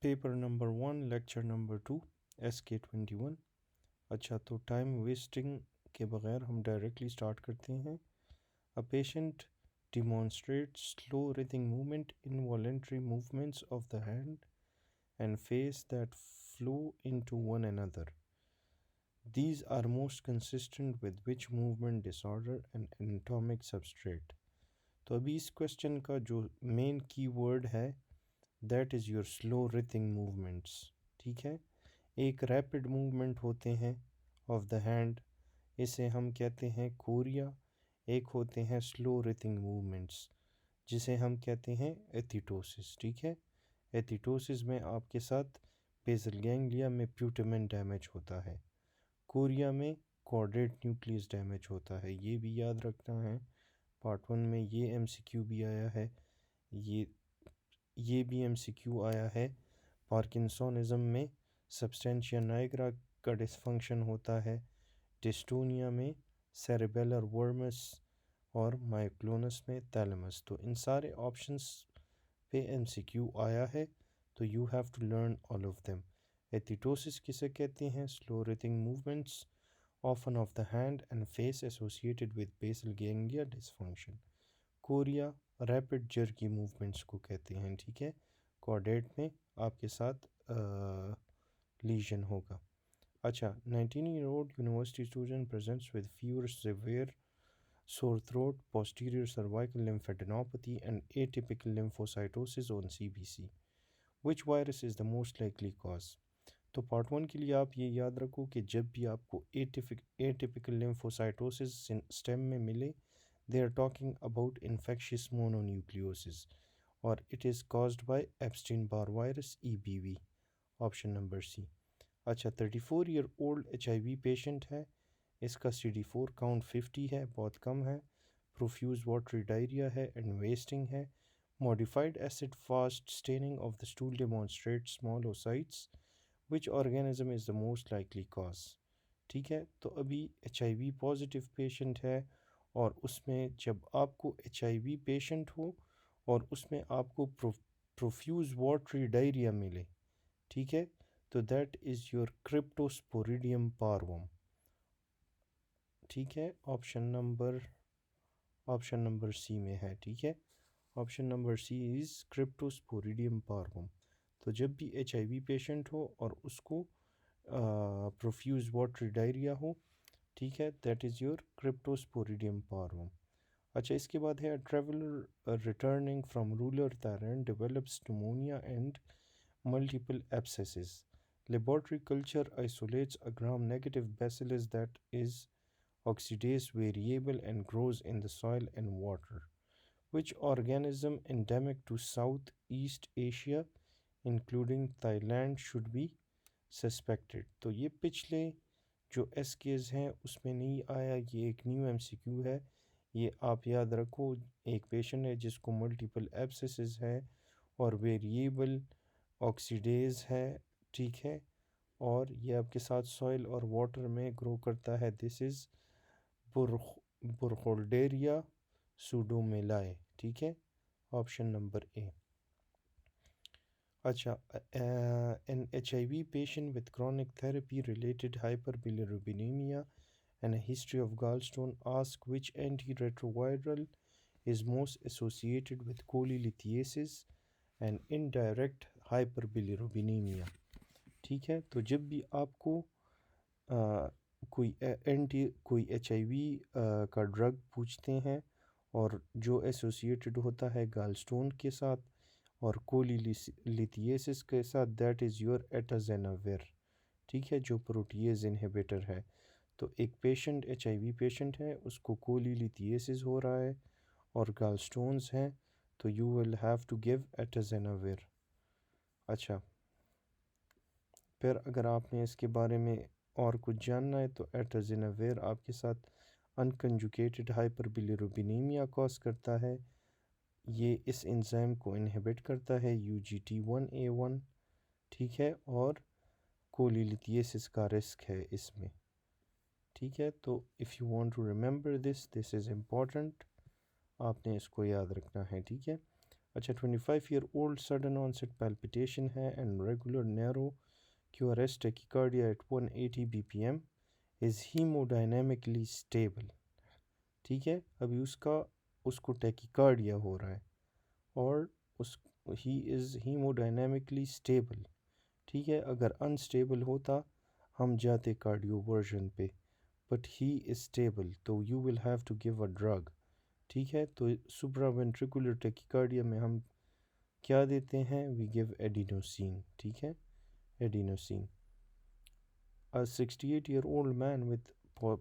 Paper number 1 lecture number 2 SK21। अच्छा, तो time wasting के बगैर हम डायरेक्टली स्टार्ट करते हैं। A patient demonstrates slow rhythmic movement, involuntary movements of the hand and face that flow into one another. These are most consistent with which movement disorder and anatomic substrate. तो अभी इस question का जो main keyword है that is your slow writhing movements. ठीक है, एक rapid movement होते हैं ऑफ द हैंड, इसे हम कहते हैं कोरिया। एक होते हैं स्लो रिथिंग मूवमेंट्स जिसे हम कहते हैं एथिटोसिस। ठीक है, एथिटोसिस में आपके साथ बेसल गैंग्लिया में प्यूटमेन डैमेज होता है, कोरिया में कॉर्डेट न्यूक्लियस डैमेज होता है। ये भी याद रखना है, पार्ट 1 में ये MCQ भी आया है, ये भी MCQ आया है। पार्किंसोनिज्म में सब्सटेंशिया नाइग्रा का डिसफंक्शन होता है, डिस्टोनिया में सेरेबेलर वर्मस और मायोक्लोनस में थैलेमस। तो इन सारे ऑप्शंस पे MCQ आया है, तो you have to learn all of them. Athetosis किसे कहते हैं? Slow writhing movements often of the hand and face associated with basal ganglia dysfunction. Korea rapid jerky movements को कहते हैं। ठीक है, कॉर्डेट में आपके साथ लीजन होगा। अच्छा, 19-year-old university student presents with fever, severe sore throat, posterior cervical lymphadenopathy and atypical lymphocytosis on CBC. Which virus is the most likely cause? तो पार्ट 1 के लिए आप ये याद रखो कि जब भी आपको एटिपिकल लिम्फोसाइटोसिस स्टेम में मिले, they are talking about infectious mononucleosis और it is caused by Epstein Barr virus EBV, option number C. अच्छा, 34-year-old HIV पेशेंट है, इसका CD4 काउंट 50 है, बहुत कम है, प्रोफ्यूज वाटरी डायरिया है एंड वेस्टिंग है, modified acid fast staining of the stool demonstrate small oocytes, which organism is the most likely cause. ठीक है, तो अभी HIV पॉजिटिव पेशेंट है और उसमें जब आपको HIV पेशेंट हो और उसमें आपको प्रोफ्यूज वाटरी डायरिया मिले, ठीक है, तो that is your cryptosporidium parvum. ठीक है, ऑप्शन नंबर सी में है। ठीक है, option number C is cryptosporidium parvum. तो जब भी HIV पेशेंट हो और उसको प्रोफ्यूज वाटरी डायरिया हो, ठीक है, दैट इज़ योर क्रिप्टोस्पोरिडियम पार्वम। अच्छा, इसके बाद है traveller returning from rural Thailand develops pneumonia and multiple abscesses. Laboratory culture isolates a gram-negative bacillus that is oxidase variable and grows in the soil and water. Which organism endemic to Southeast Asia, including Thailand, should be suspected? तो ये पिछले जो SKs हैं उसमें नहीं आया, ये एक न्यू MCQ है, ये आप याद रखो। एक पेशेंट है जिसको मल्टीपल एब्सेसिस है और वेरिएबल ऑक्सीडेज है, ठीक है, और ये आपके साथ सॉइल और वाटर में ग्रो करता है। This is Burkholderia pseudomallei. ठीक है, ऑप्शन नंबर ए। अच्छा, an HIV patient with chronic therapy related hyperbilirubinemia and a history of gallstone ask which antiretroviral is most associated with cholelithiasis and indirect hyperbilirubinemia। ठीक है, तो जब भी आपको कोई HIV का ड्रग पूछते हैं और जो एसोसिएटेड होता है गालस्टोन के साथ और कोलिलिथिएसिस के साथ, दैट इज़ योर एटाजेनाविर। ठीक है, जो प्रोटीएज इनहिबिटर है। तो एक पेशेंट HIV पेशेंट है, उसको कोलिलिथिएसिस हो रहा है और गालस्टोन्स हैं, तो you will have to give atazanavir. अच्छा, फिर अगर आपने इसके बारे में और कुछ जानना है तो एटाजेनाविर आपके साथ अनकंजुकेटेड हाइपरबिलिरुबिनीमिया कॉज करता है। ये इस एंजाइम को इनहिबिट करता है, UGT1A1। ठीक है, और कोलिलिथिएसिस का रिस्क है इसमें। ठीक है, तो if you want to remember this is important, आपने इसको याद रखना है। ठीक है, अच्छा 25-year-old sudden onset palpitation है and regular narrow QRS tachycardia at 180 bpm is hemodynamically stable। ठीक है, अभी उसको टैकिकार्डिया हो रहा है और उस ही इज़ हीमोडायनेमिकली स्टेबल। ठीक है, अगर अनस्टेबल होता हम जाते कार्डियो वर्जन पे, बट ही इज़ स्टेबल तो you will have to give a drug. ठीक है, तो सुप्रावेंट्रिकुलर टैकिकार्डिया में हम क्या देते हैं, वी गिव एडिनोसिन। ठीक है, adenosine. A 68-year-old man with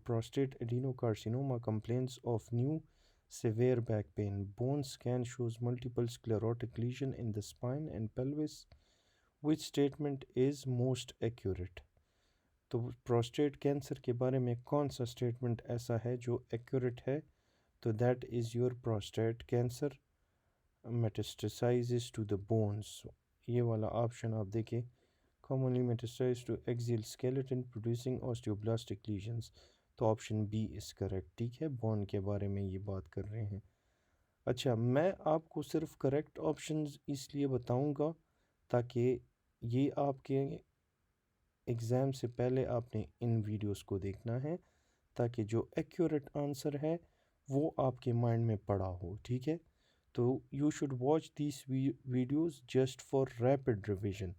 prostate adenocarcinoma complains of new severe back pain. Bone scan shows multiple sclerotic lesion in the spine and pelvis. Which statement is most accurate? तो prostate cancer के बारे में कौन सा statement ऐसा है जो accurate है? तो that is your prostate cancer metastasizes to the bones. ये वाला ऑप्शन आप देखें, commonly metastasized to axial skeleton producing osteoblastic lesions। तो ऑप्शन बी इज़ करेक्ट। ठीक है, बोन के बारे में ये बात कर रहे हैं। अच्छा, मैं आपको सिर्फ करेक्ट ऑप्शंस इसलिए बताऊंगा ताकि ये आपके एग्ज़ाम से पहले आपने इन वीडियोस को देखना है, ताकि जो एक्यूरेट आंसर है वो आपके माइंड में पड़ा हो। ठीक है, तो you should watch these videos just for rapid revision.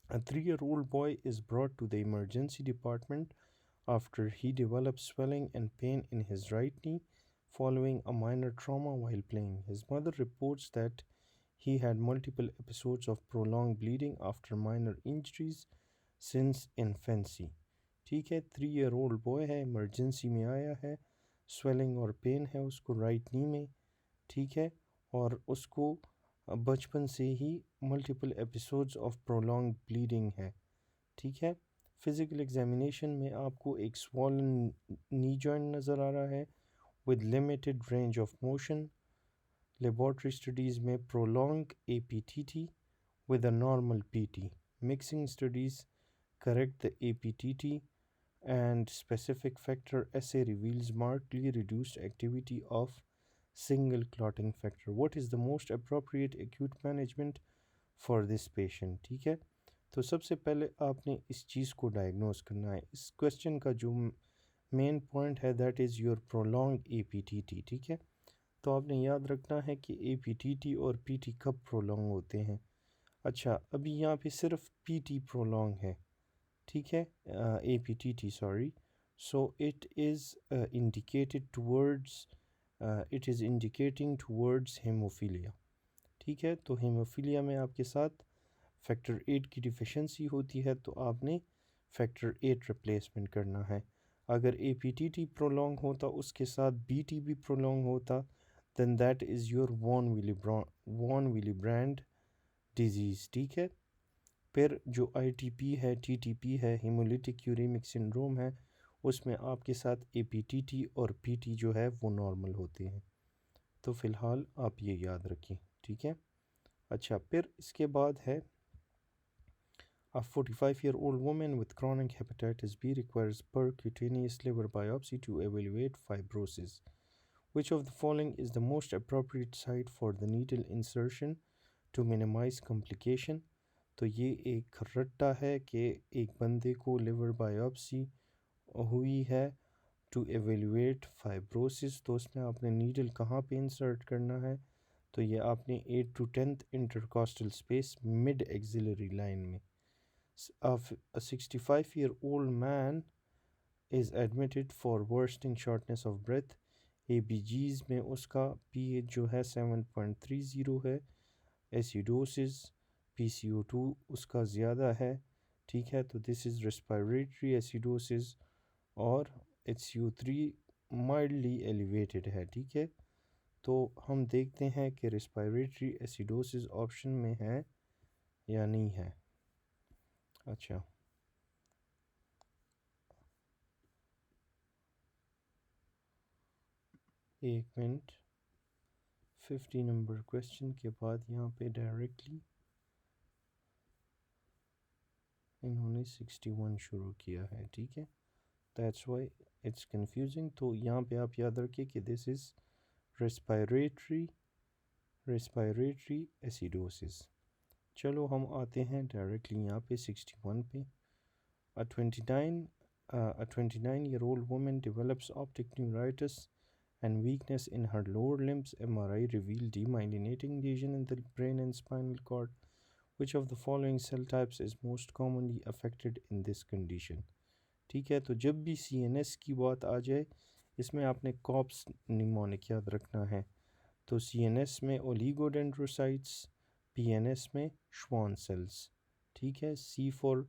A 3-year-old boy is brought to the emergency department after he develops swelling and pain in his right knee following a minor trauma while playing. His mother reports that he had multiple episodes of prolonged bleeding after minor injuries since infancy। ठीक है, 3-year-old boy है, emergency में आया है, swelling और pen है उसको right knee में। ठीक है, और उसको बचपन से ही multiple episodes of prolong bleeding है। ठीक है, फिज़िकल एग्जामिनेशन में आपको एक स्वॉलन नी जॉइंट नज़र आ रहा है with limited range of motion. Laboratory studies में prolong APTT with a normal PT। Mixing studies correct the APTT and specific factor assay reveals markedly reduced activity of single clotting factor। What is the most appropriate acute management for this patient? ठीक है, तो सबसे पहले आपने इस चीज़ को diagnose करना है। इस क्वेश्चन का जो मेन पॉइंट है that is your prolong APTT। ठीक है, तो आपने याद रखना है कि APTT और PT कब प्रोलॉन्ग होते हैं। अच्छा, अभी यहाँ पे सिर्फ PT प्रोलॉन्ग है। ठीक है, APTT sorry. So it is indicated towards it is indicating towards haemophilia. ठीक है, तो हेमोफीलिया में आपके साथ फैक्टर 8 की डिफिशेंसी होती है, तो आपने फैक्टर 8 रिप्लेसमेंट करना है। अगर APTT प्रोलॉन्ग होता उसके साथ BT भी प्रोलॉन्ग होता, then that is your von Willebrand disease. ठीक है, फिर जो ITP है, TTP है, हेमोलिटिक यूरेमिक सिंड्रोम है, उसमें आपके साथ APTT और PT जो है वो नॉर्मल होते हैं। तो फ़िलहाल आप ये याद रखें। ठीक है, अच्छा फिर इसके बाद है a 45-year-old woman with chronic hepatitis B requires percutaneous liver biopsy to evaluate fibrosis। Which of the following is the most appropriate site for the needle insertion to minimize complication? तो ये एक रट्टा है कि एक बंदे को लिवर बायोप्सी हुई है टू एवेलुएट फाइब्रोसिस, तो उसमें आपने नीडल कहाँ पे इंसर्ट करना है? तो ये आपने 8 to 10th intercostal space mid axillary line में। A 65-year-old man is admitted for worsening shortness of breath। ABGs में उसका pH जो है 7.30 है। एसिडोसिस PCO2 उसका ज़्यादा है। ठीक है, तो दिस इज़ रेस्पिरेटरी एसिडोसिस और HCO3 माइल्डली एलिवेटेड है। ठीक है, तो हम देखते हैं कि रेस्पिरेटरी एसिडोसिस ऑप्शन में है या नहीं है। अच्छा, एक मिनट, 50 नंबर क्वेश्चन के बाद यहाँ पे डायरेक्टली इन्होंने 61 शुरू किया है। ठीक है, दैट्स वाई इट्स कंफ्यूजिंग। तो यहाँ पे आप याद रखिए कि this is respiratory respiratory acidosis. चलो हम आते हैं डायरेक्टली यहाँ पे 61 पे। A 29 a 29-year-old woman develops optic neuritis and weakness in her lower limbs. MRI revealed demyelinating lesion in the brain and spinal cord. Which of the following cell types is most commonly affected in this condition? ठीक है, तो जब भी CNS की बात आ जाए इसमें आपने कॉप्स निमोनिक याद रखना है। तो CNS में ओलिगोडेंड्रोसाइट्स, PNS में श्वान सेल्स। ठीक है, C for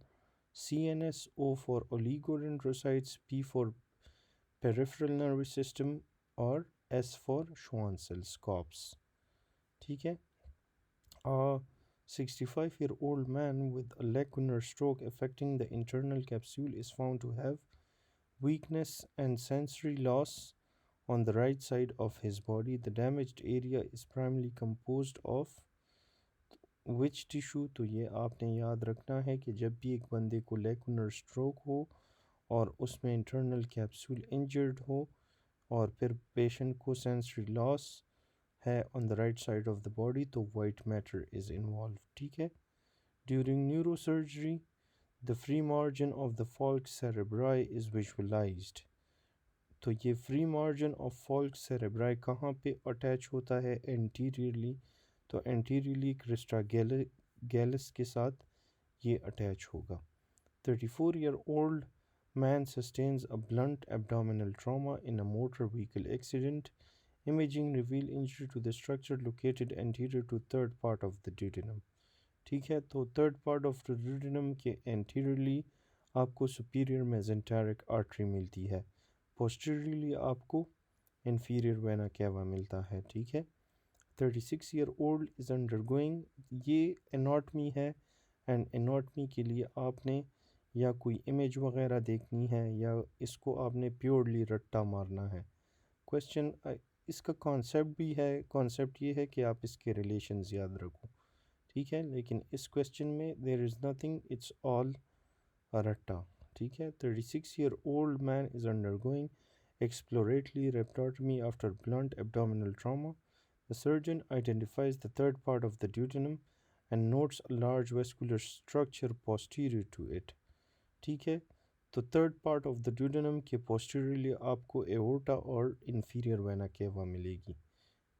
CNS, O for oligodendrocytes, P for peripheral nervous system और S for Schwann cells cops. ठीक है। A 65-year-old man with a lacunar stroke affecting the internal capsule is found to have weakness and sensory loss on the right side of his body. The damaged area is primarily composed of which tissue? तो ये आपने याद रखना है कि जब भी एक बंदे को लेकुनर स्ट्रोक हो और उसमें इंटरनल कैप्सूल इंजर्ड हो और फिर पेशेंट को सेंसरी लॉस है on the right side of the body तो वाइट मैटर इज़ इन्वॉल्व। ठीक है। During neurosurgery the free margin of the folk cerebri is visualised. तो ये free margin of folk cerebri कहाँ पे अटैच होता है? एंटीरियरली। तो एंटीरियरली क्रिस्टा गैलिस के साथ ये अटैच होगा। 34-year-old man sustains a blunt abdominal trauma in a motor vehicle accident. Imaging reveal injury to the structure located anterior to third part of the duodenum. ठीक है, तो third part of the duodenum के anteriorly आपको superior mesenteric artery मिलती है, posteriorly आपको inferior vena cava मिलता है। ठीक है। 36-year-old is undergoing, ये एनाटमी है एंड एनाटमी के लिए आपने या कोई इमेज वगैरह देखनी है या इसको आपने प्योरली रट्टा मारना है। क्वेश्चन इसका कॉन्सेप्ट भी है, कॉन्सेप्ट ये है कि आप इसके रिलेशंस याद रखो। ठीक है, लेकिन इस क्वेश्चन में there is nothing, it's all रट्टा। ठीक है। 36-year-old man is undergoing exploratory rhabdotomy after blunt abdominal trauma. The surgeon identifies the third part of the duodenum and notes a large vascular structure posterior to it. ठीक है, तो third part of the duodenum के posteriorly आपको aorta और inferior vena cava मिलेगी।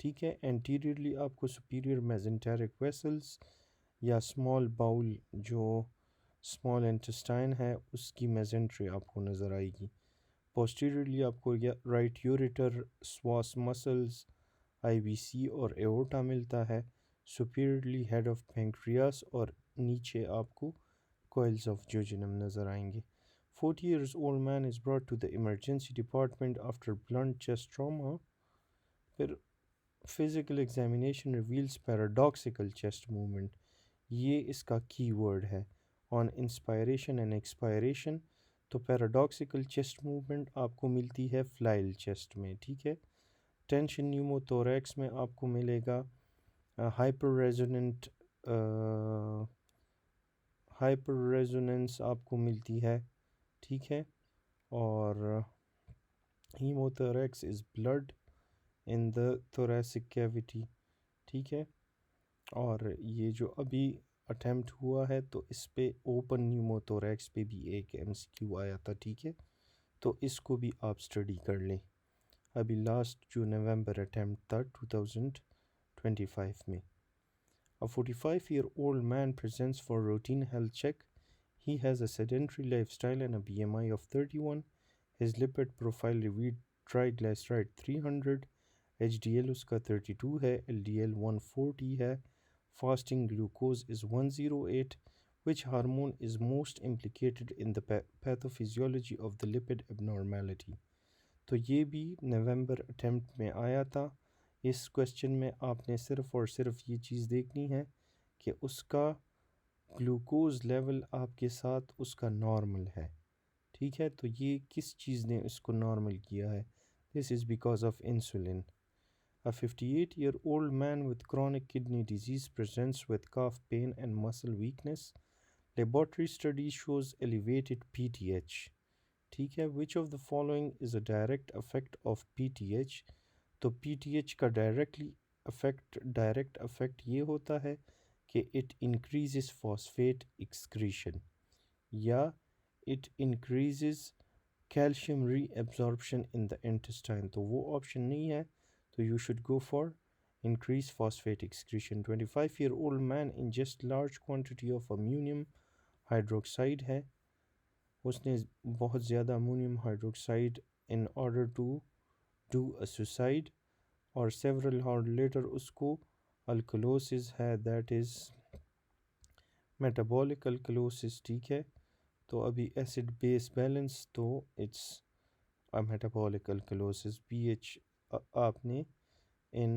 ठीक है। Anteriorly आपको सुपीरियर मेसेंटेरिक वेसल्स या स्मॉल बाउल जो स्मॉल इंटेस्टाइन है उसकी मेसेंट्री आपको नज़र आएगी। पोस्टीरियरली आपको राइट यूरेटर, स्वास मसल्स, IBC और एओर्टा मिलता है। सुपीरियरली हेड ऑफ पेंक्रियास और नीचे आपको coils of jejunum नज़र आएंगे। 40 years old man is brought to the emergency department after blunt chest trauma. फिर physical examination reveals paradoxical chest movement, ये इसका कीवर्ड है। ऑन इंस्पायरेशन एंड एक्सपायरेशन तो पैराडॉक्सिकल चेस्ट मूवमेंट आपको मिलती है फ्लाइल चेस्ट में। ठीक है। टेंशन न्यूमोथोरैक्स में आपको मिलेगा हाइपर रेजोनेंट हाइपर रेजोनेंस आपको मिलती है। ठीक है। और haemothorax is blood in the thoracic cavity. ठीक है। और ये जो अभी अटैम्प्ट हुआ है तो इस पे ओपन न्यूमोथोरैक्स पे भी एक MCQ आया था। ठीक है, तो इसको भी आप स्टडी कर लें। अभी लास्ट जो नवंबर अटैम्प्ट था 2025 में। A 45-year-old man presents for routine health check. He has a sedentary lifestyle and a BMI of 31. His lipid profile revealed triglyceride 300, HDL उसका 32 है, LDL 140 है, fasting glucose is 108. Which hormone is most implicated in the pathophysiology of the lipid abnormality? तो ये भी नवंबर attempt में आया था। इस क्वेश्चन में आपने सिर्फ़ और सिर्फ ये चीज़ देखनी है कि उसका ग्लूकोज लेवल आपके साथ उसका नॉर्मल है। ठीक है, तो ये किस चीज़ ने इसको नॉर्मल किया है? This is because of insulin. A 58-year-old man with chronic kidney disease presents with cough, pain, and muscle weakness. Laboratory study shows elevated PTH. ठीक है, which of the following is a direct effect of PTH? तो PTH का directly affect direct affect ये होता है कि it increases phosphate excretion या it increases calcium reabsorption in the intestine, तो वो ऑप्शन नहीं है, तो you should go for increase phosphate excretion. 25-year-old man ingest large quantity of ammonium hydroxide है, उसने बहुत ज़्यादा ammonium hydroxide in order to do a suicide, और several hours later उसको अल्कलोसिस है, that is metabolic alkalosis, ठीक है। तो अभी एसिड बेस बैलेंस, तो it's a metabolic alkalosis. PH आपने इन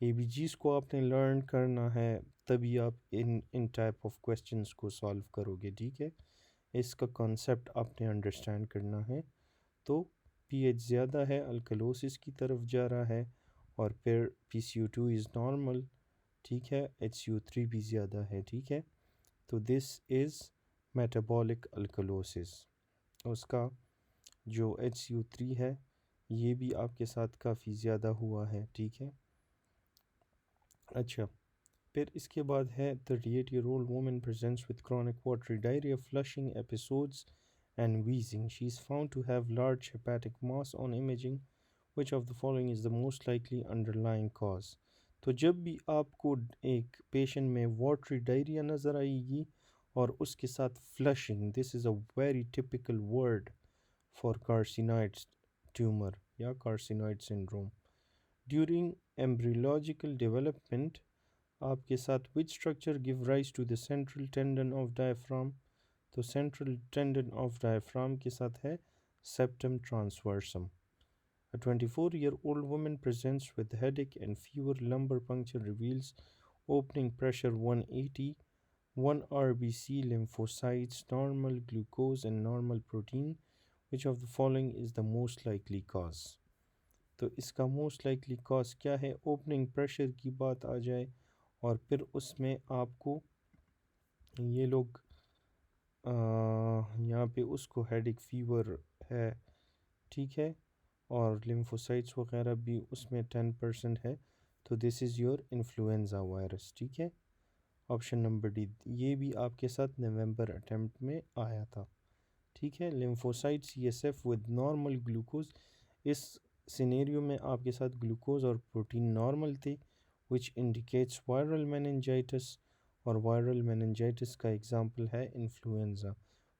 एबीजीज को आपने लर्न करना है, तभी आप इन टाइप ऑफ क्वेश्चंस को सॉल्व करोगे, ठीक है। इसका कॉन्सेप्ट आपने अंडरस्टैंड करना है। तो पीएच ज़्यादा है, अल्कलोसिस की तरफ जा रहा है, और फिर PCO2 इज़ नॉर्मल, ठीक है, HCO3 भी ज़्यादा है, ठीक है। तो दिस इज़ मेटाबॉलिक अल्कलोसिस। उसका जो HCO3 है ये भी आपके साथ काफ़ी ज़्यादा हुआ है, ठीक है। अच्छा, फिर इसके बाद है 38-year-old woman presents with chronic watery diarrhea, flushing episodes and wheezing. She is found to have large hepatic mass on imaging. Which of the following is the most likely underlying cause? तो जब भी आपको एक patient में watery diarrhoea नज़र आएगी और उसके साथ flushing, this is a very typical word for carcinoid tumour या carcinoid syndrome. During embryological development आपके साथ which structure give rise to the central tendon of diaphragm, तो सेंट्रल टेंडन ऑफ डायफ्राम के साथ है septum transversum. A 24-year-old woman presents with headache and fever. Lumbar puncture reveals opening pressure 180, 1 RBC lymphocytes, normal glucose and normal protein. Which of the following is the most likely cause? तो इसका most likely cause क्या है? Opening pressure की बात आ जाए और फिर उसमें आपको ये लोग यहाँ पे उसको हेडेक फीवर है, ठीक है, और लिम्फोसाइट्स वगैरह भी उसमें 10% है, तो this is your influenza virus, ठीक है। ऑप्शन नंबर डी, ये भी आपके साथ नवंबर अटेम्प्ट में आया था, ठीक है। Lymphocyte CSF with normal glucose, इस सिनेरियो में आपके साथ ग्लूकोज और प्रोटीन नॉर्मल थे, विच इंडिकेट्स वायरल मेनिंजाइटिस, और वायरल मेनिंजाइटिस का एग्जांपल है influenza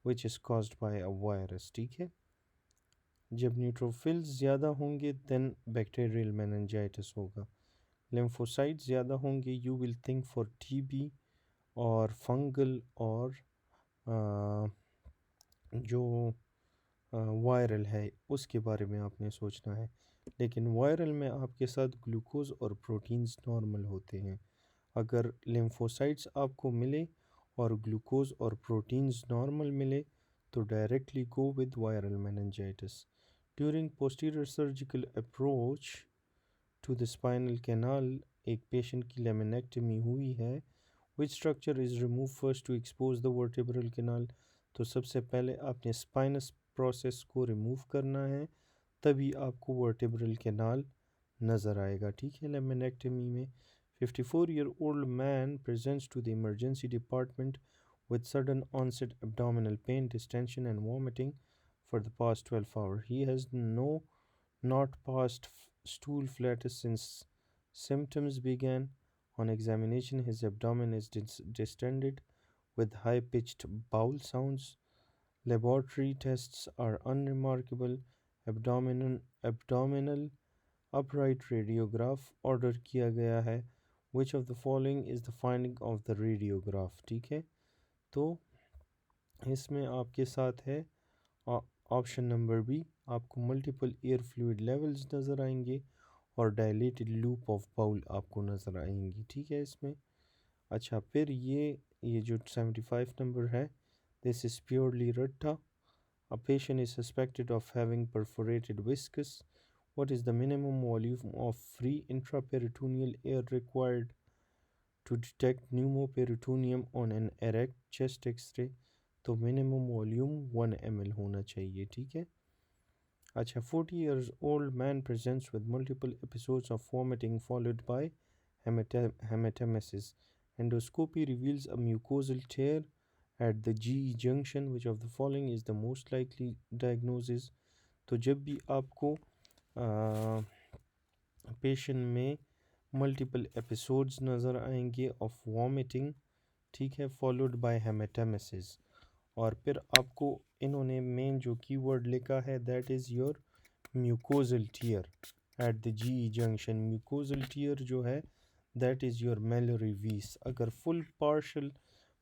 which is caused bye a virus, ठीक है। जब न्यूट्रोफिल्स ज़्यादा होंगे देन बैक्टीरियल मेनिंजाइटिस होगा। लिम्फोसाइट ज़्यादा होंगे, you will think for TB और फंगल और जो वायरल है उसके बारे में आपने सोचना है। लेकिन वायरल में आपके साथ ग्लूकोज और प्रोटीन्स नॉर्मल होते हैं। अगर लिम्फोसाइट्स आपको मिले और ग्लूकोज और प्रोटीन्स नॉर्मल मिले तो directly go with viral meningitis. During posterior surgical approach to the spinal canal, एक पेशेंट की लेमिनेक्टमी हुई है, which structure is remove first to expose the vertebral canal, तो सबसे पहले आपने स्पाइनस प्रोसेस को रिमूव करना है, तभी आपको वर्टेब्रल कैनाल नज़र आएगा, ठीक है, लेमिनेक्टमी में। 54-year-old man presents to the emergency department with sudden onset abdominal pain, distension and vomiting for the past 12 hours. He has not passed stool flatus since symptoms began. On examination, his abdomen is distended with high-pitched bowel sounds. Laboratory tests are unremarkable. Abdominal upright radiograph order किया गया है। Which of the following is the finding of the radiograph, ठीक है। तो इसमें आपके साथ है ऑप्शन नंबर बी, आपको मल्टीपल एयर फ्लूइड लेवल्स नज़र आएंगे और डायलेटेड लूप ऑफ बाउल आपको नज़र आएंगी, ठीक है इसमें। अच्छा, फिर ये जो 75 नंबर है, दिस इज़ प्योरली रट्टा। A patient is suspected of having perforated viscus. What is the minimum volume of free intraperitoneal air required to detect pneumoperitoneum on an erect chest X-ray? तो मिनिमम वॉल्यूम 1 ml होना चाहिए, ठीक है। अच्छा, 40 years old man presents with multiple episodes of vomiting followed by hematemesis. Endoscopy reveals a mucosal tear at the GE junction. Which of the following is the most likely diagnosis? तो जब भी आपको patient में multiple episodes नज़र आएंगे of vomiting, ठीक है, followed by हेमेटेमेसिस, और फिर आपको इन्होंने मेन जो कीवर्ड लिखा है that is your mucosal tear at the G junction. Mucosal tear जो है दैट इज़ योर मेलरी वीस। अगर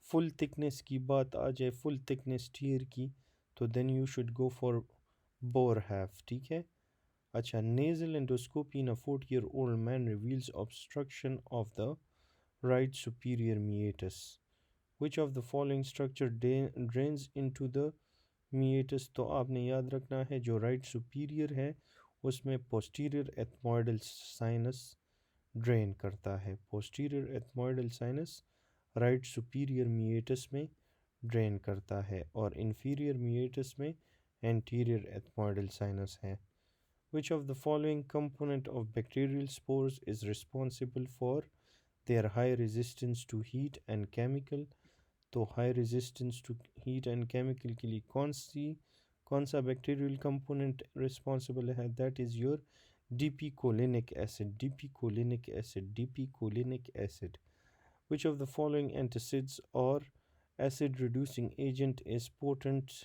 फुल थिकनेस की बात आ जाए, फुल थिकनेस टीयर की, तो then you should go for Boerhaave, ठीक है। अच्छा, nasal endoscopy in a 40-year-old man reveals obstruction of the right superior meatus. Which of the following structure drains into the meatus? तो आपने याद रखना है जो राइट सुपीरियर है उसमें पोस्टीरियर एथमोइडल साइनस ड्रेन करता है। Posterior ethmoidal sinus right superior meatus में ड्रेन करता है, और इंफीरियर मीएटस में एंटीरियर एथमोइडल साइनस है। Which of the following component of bacterial spores is responsible for their high resistance to heat and chemical? तो high resistance to heat and chemical के लिए कौन सा bacterial component responsible है? That is your dipicholinic acid, dipicholinic acid, dipicholinic acid. Which of the following antacids or acid reducing agent is potent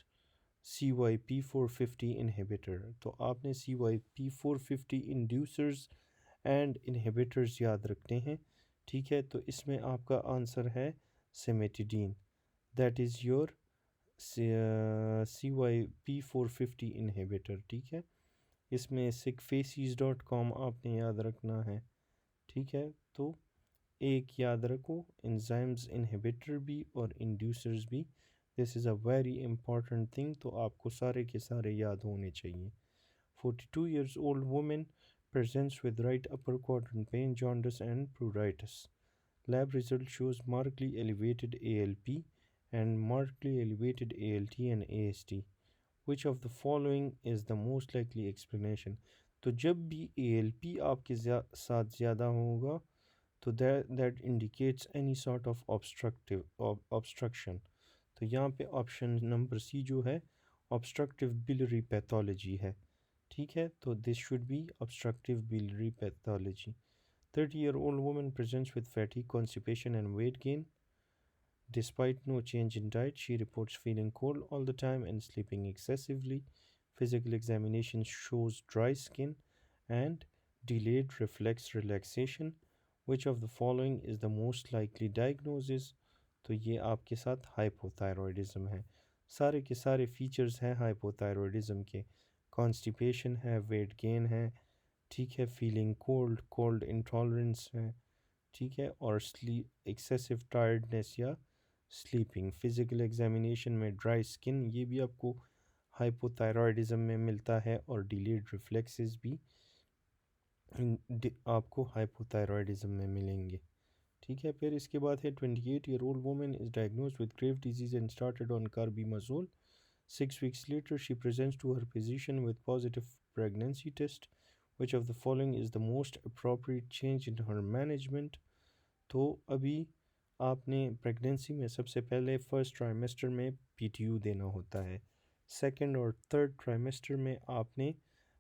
CYP450 inhibitor? तो आपने CYP450 inducers and inhibitors याद रखते हैं, ठीक है। तो इसमें आपका आंसर है cimetidine, that is your CYP450 inhibitor, ठीक है। इसमें sigfaces.com आपने याद रखना है, ठीक है। तो एक याद रखो, एंजाइम्स इनहिबिटर भी और इंड्यूसर्स भी, this is a very important thing, तो आपको सारे के सारे याद होने चाहिए। 42 years old woman presents with right upper quadrant pain, jaundice and pruritus. Lab result shows markedly elevated ALP and markedly elevated ALT and AST. Which of the following is the most likely explanation? तो जब भी ALP आपके साथ ज़्यादा होगा तो that indicates any sort of obstruction. तो यहाँ पे ऑप्शन नंबर सी जो है ऑब्स्ट्रक्टिव बिलरी पैथोलॉजी है, ठीक है। तो this should be obstructive biliary pathology. 30-year-old woman presents with fatigue, constipation and weight gain. Despite no change in diet, she reports feeling cold all the time and sleeping excessively. Physical examination shows dry skin and delayed reflex relaxation. Which of the following is the most likely diagnosis? तो ये आपके साथ hypothyroidism है। सारे के सारे features हैं hypothyroidism के। कॉन्स्टिपेशन है, वेट गेन है, ठीक है, फीलिंग कोल्ड इंटॉलरेंस है, ठीक है, और स्लीप एक्सेसिव टायर्डनेस या स्लीपिंग। फिज़िकल एग्जामिनेशन में ड्राई स्किन, ये भी आपको हाइपोथायरॉयडिज्म में मिलता है, और डिलेड रिफ्लेक्सेस भी आपको हाइपोथायरॉयडिज्म में मिलेंगे, ठीक है। फिर इसके बाद है 28-year-old woman is diagnosed with grave disease and started on carbimazole. 6 weeks later, she presents to her physician with positive pregnancy test. Which of the following is the most appropriate change in her management? तो अभी आपने pregnancy में सबसे पहले first trimester में PTU देना होता है, सेकंड और थर्ड ट्राइमेस्टर में आपने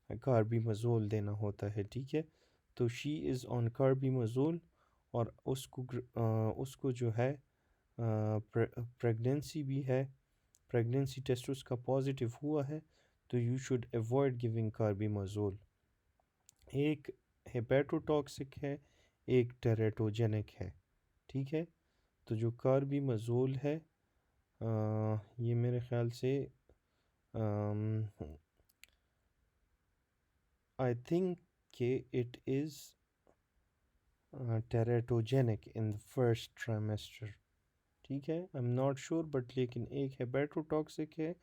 कार्बिमazole देना होता है, ठीक है। तो शी इज़ ऑन कार्बिमazole और उसको जो है प्रेगनेंसी भी है, प्रेगनेंसी टेस्ट उसका पॉजिटिव हुआ है, तो यू शुड अवॉइड गिविंग कार्बिमazole। एक हेपेटोटॉक्सिक है, एक टेरेटोजेनिक है, ठीक है। तो जो कार्बिमazole है ये मेरे ख्याल से आई थिंक कि it is teratogenic in the first trimester, ठीक है। I am not sure but लेकिन एक हेपेटोटॉक्सिक है,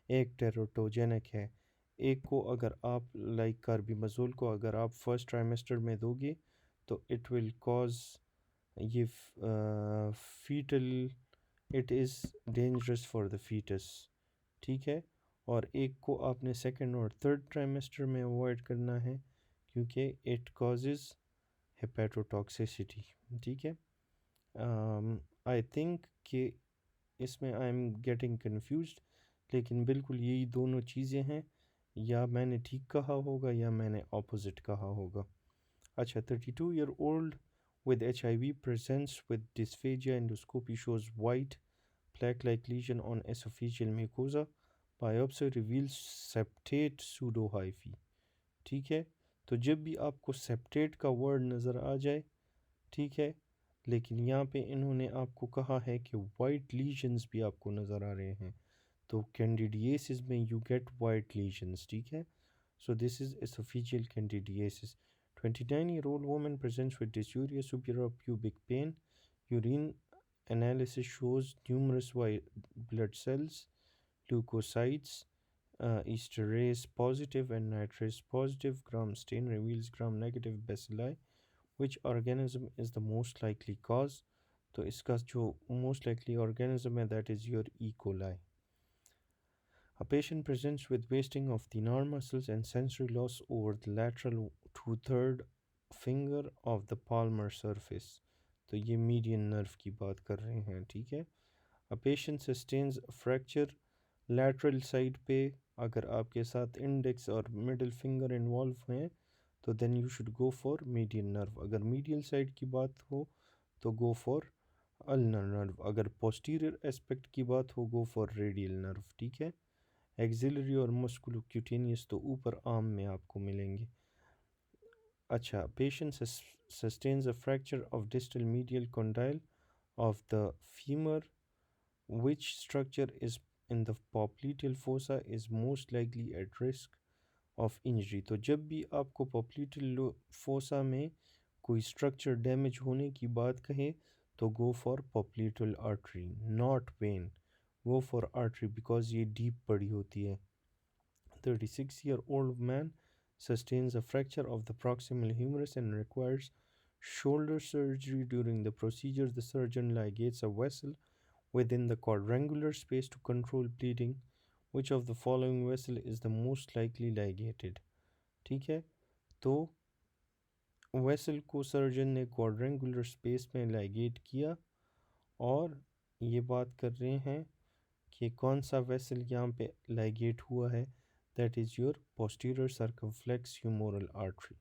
एक टेराटोजेनिक है। एक को अगर आप लाइक कार्बिमazole को अगर आप फर्स्ट ट्राइमेस्टर में दोगे तो इट विल कॉज ये fetal, it is dangerous for the fetus, ठीक है। और एक को आपने सेकंड और थर्ड ट्राइमेस्टर में अवॉइड करना है क्योंकि इट कॉजेज़ हेपेटोटॉक्सिसिटी। ठीक है, आई थिंक कि इसमें आई एम गेटिंग कन्फ्यूज्ड, लेकिन बिल्कुल यही दोनों चीज़ें हैं, या मैंने ठीक कहा होगा या मैंने ऑपोजिट कहा होगा। अच्छा, 32-year-old with HIV presents with dysphagia. Endoscopy shows white plaque-like lesion on esophageal mucosa. Biopsy reveals septate pseudohyphae। ठीक है, तो जब भी आपको सेप्टेट का वर्ड नज़र आ जाए, ठीक है, लेकिन यहाँ पे इन्होंने आपको कहा है कि वाइट लीजन्स भी आपको नज़र आ रहे हैं, तो कैंडिडियासिस में यू गेट वाइट लीजन्स। ठीक है, so this is esophageal candidiasis. 29-year-old woman presents with dysuria, suprapubic pain. Urine analysis shows numerous white blood cells, leukocytes, esterase positive and nitrase positive. Gram stain reveals gram negative bacilli. Which organism is the most likely cause? तो इसका जो most likely organism है that is your E. coli. A patient presents with wasting of the narr muscles and sensory loss over the lateral two-third finger of the palmar surface. तो ये median nerve की बात कर रहे हैं। ठीक है, A patient sustains a fracture lateral side पे, अगर आपके साथ index और middle finger involve हैं तो then you should go for median nerve. अगर medial side की बात हो तो go for ulnar nerve. अगर posterior aspect की बात हो go for radial nerve. ठीक है, एक्सिलरी और मस्कुलोक्यूटेनियस तो ऊपर आर्म में आपको मिलेंगे। अच्छा, patient sustains a fracture of distal medial condyle of the femur, which structure is in the popliteal fossa is most likely at risk of injury. तो जब भी आपको popliteal fossa में कोई स्ट्रक्चर डैमेज होने की बात कहे तो go for popliteal artery, not when, go for artery because ये डीप पड़ी होती है। 36-year-old man sustains a fracture of the proximal humerus and requires shoulder surgery. During the procedure, the surgeon ligates a vessel within the quadrangular space to control bleeding. Which of the following vessel is the most likely ligated? ठीक है, तो vessel को surgeon ने quadrangular space में ligate किया, और ये बात कर रहे हैं कि कौन सा वेसल यहाँ पे लाइगेट हुआ है, that is your posterior circumflex humeral artery.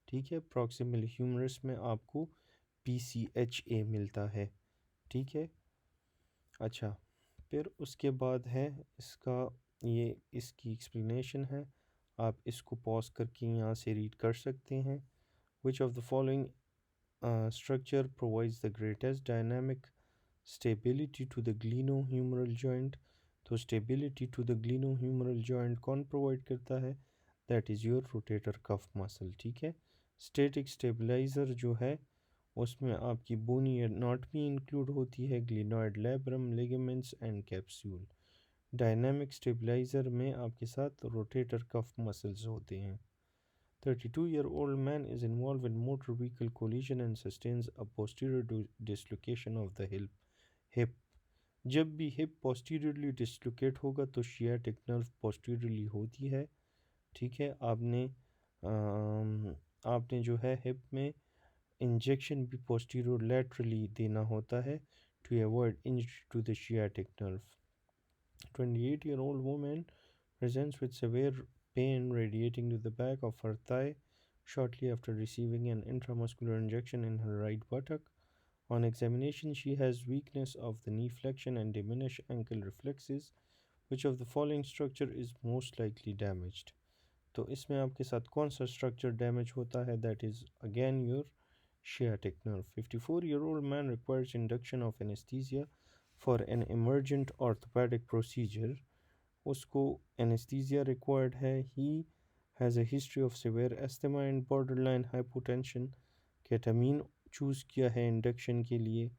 ठीक है, प्रॉक्सिमल ह्यूमरस में आपको PCHA मिलता है। ठीक है, अच्छा, फिर उसके बाद है इसका, ये इसकी एक्सप्लेनेशन है, आप इसको पॉज करके यहाँ से रीड कर सकते हैं। विच of the following structure provides the greatest dynamic stability to the glenohumeral joint? तो stability to the glenohumeral joint कौन provide करता है? That is your rotator cuff muscle। ठीक है, static stabilizer जो है उसमें आपकी bony anatomy include होती है, glenoid labrum, ligaments and capsule। dynamic stabilizer में आपके साथ rotator cuff muscles होते हैं। 32-year-old man is involved in motor vehicle collision and sustains a posterior dislocation of the hip. जब भी hip posteriorly dislocate होगा तो sciatic nerve posteriorly होती है। ठीक है, आपने जो है hip में इंजेक्शन भी posterior laterally देना होता है to avoid injury to the sciatic nerve. 28-year-old woman presents with severe pain radiating to the back of her thigh shortly after receiving an intramuscular injection in her right buttock. On examination, she has weakness of the knee flexion and diminished ankle reflexes. Which of the following structure is most likely damaged? तो इसमें आपके साथ कौन सा structure damage होता है? That is again your sciatic nerve. 54-year-old man requires induction of anesthesia for an emergent orthopedic procedure. उसको anesthesia required है। He has a history of severe asthma and borderline hypotension. केटामीन choose किया है induction के लिए,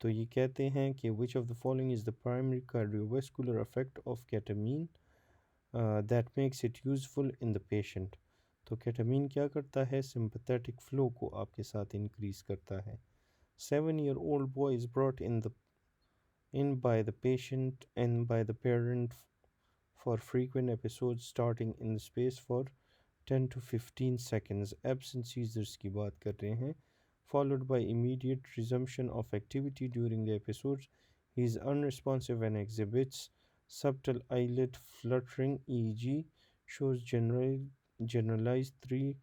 तो ये कहते हैं कि which of the following is the primary cardiovascular effect of ketamine that makes it useful in the patient? तो केटामीन क्या करता है? सिंपैथेटिक फ्लो को आपके साथ इंक्रीज करता है। 7-year-old boy is brought in by the patient and by the parent for frequent episodes starting in the space for 10 to 15 seconds absent seizures की बात कर रहे हैं followed by immediate resumption of activity during the episodes. He is unresponsive and exhibits subtle eyelid fluttering, e.g., shows generalized 3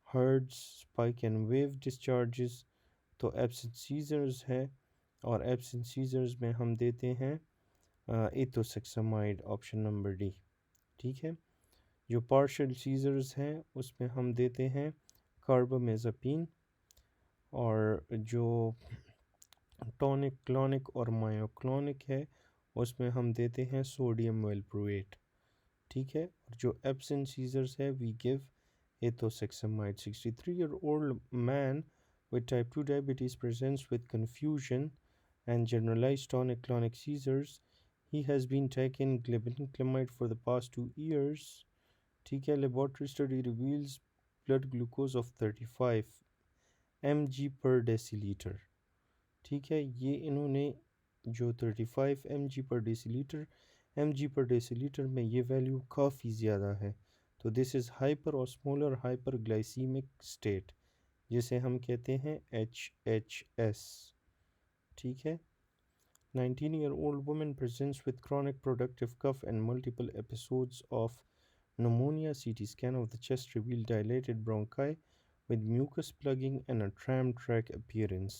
hertz spike and wave discharges. तो absent seizures है और absent seizures में हम देते हैं एथोसेक्सामाइड ऑप्शन नंबर डी। ठीक है, जो पार्शियल सीजर्स हैं उसमें हम देते हैं कार्बामेज़ापिन, और जो टॉनिक क्लॉनिक और मायोक्लॉनिक है उसमें हम देते हैं सोडियम वेलप्रोएट। ठीक है, और जो एब्सेंट सीजर्स है we give ethosuximide. 63-year-old man with type 2 diabetes presents with confusion and generalized tonic-clonic seizures. He has been taking glibenclamide for the past 2 years. ठीक है, laboratory study reveals blood glucose of 35 mg per deciliter. ठीक है, ये इन्होंने जो 35 mg पर decilitre में ये वैल्यू काफ़ी ज़्यादा है, तो this is hyper osmolar hyperglycaemic state जिसे हम कहते हैं HHS। ठीक है, 19-year-old woman presents with chronic productive cough and multiple episodes of pneumonia. CT scan of the chest revealed dilated bronchi with mucus plugging and a tram track appearance.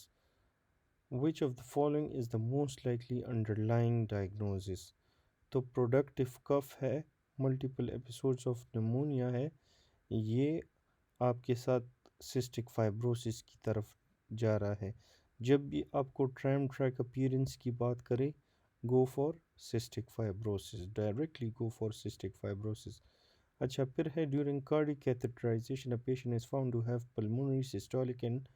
Which of the following is the most likely underlying diagnosis? तो productive कफ है, multiple episodes of pneumonia है, ये आपके साथ cystic fibrosis की तरफ जा रहा है। जब भी आपको ट्रैम ट्रैक अपीयरेंस की बात करें, go for cystic fibrosis, directly go for cystic fibrosis. अच्छा, फिर है during cardiac catheterisation a patient is found to have pulmonary systolic and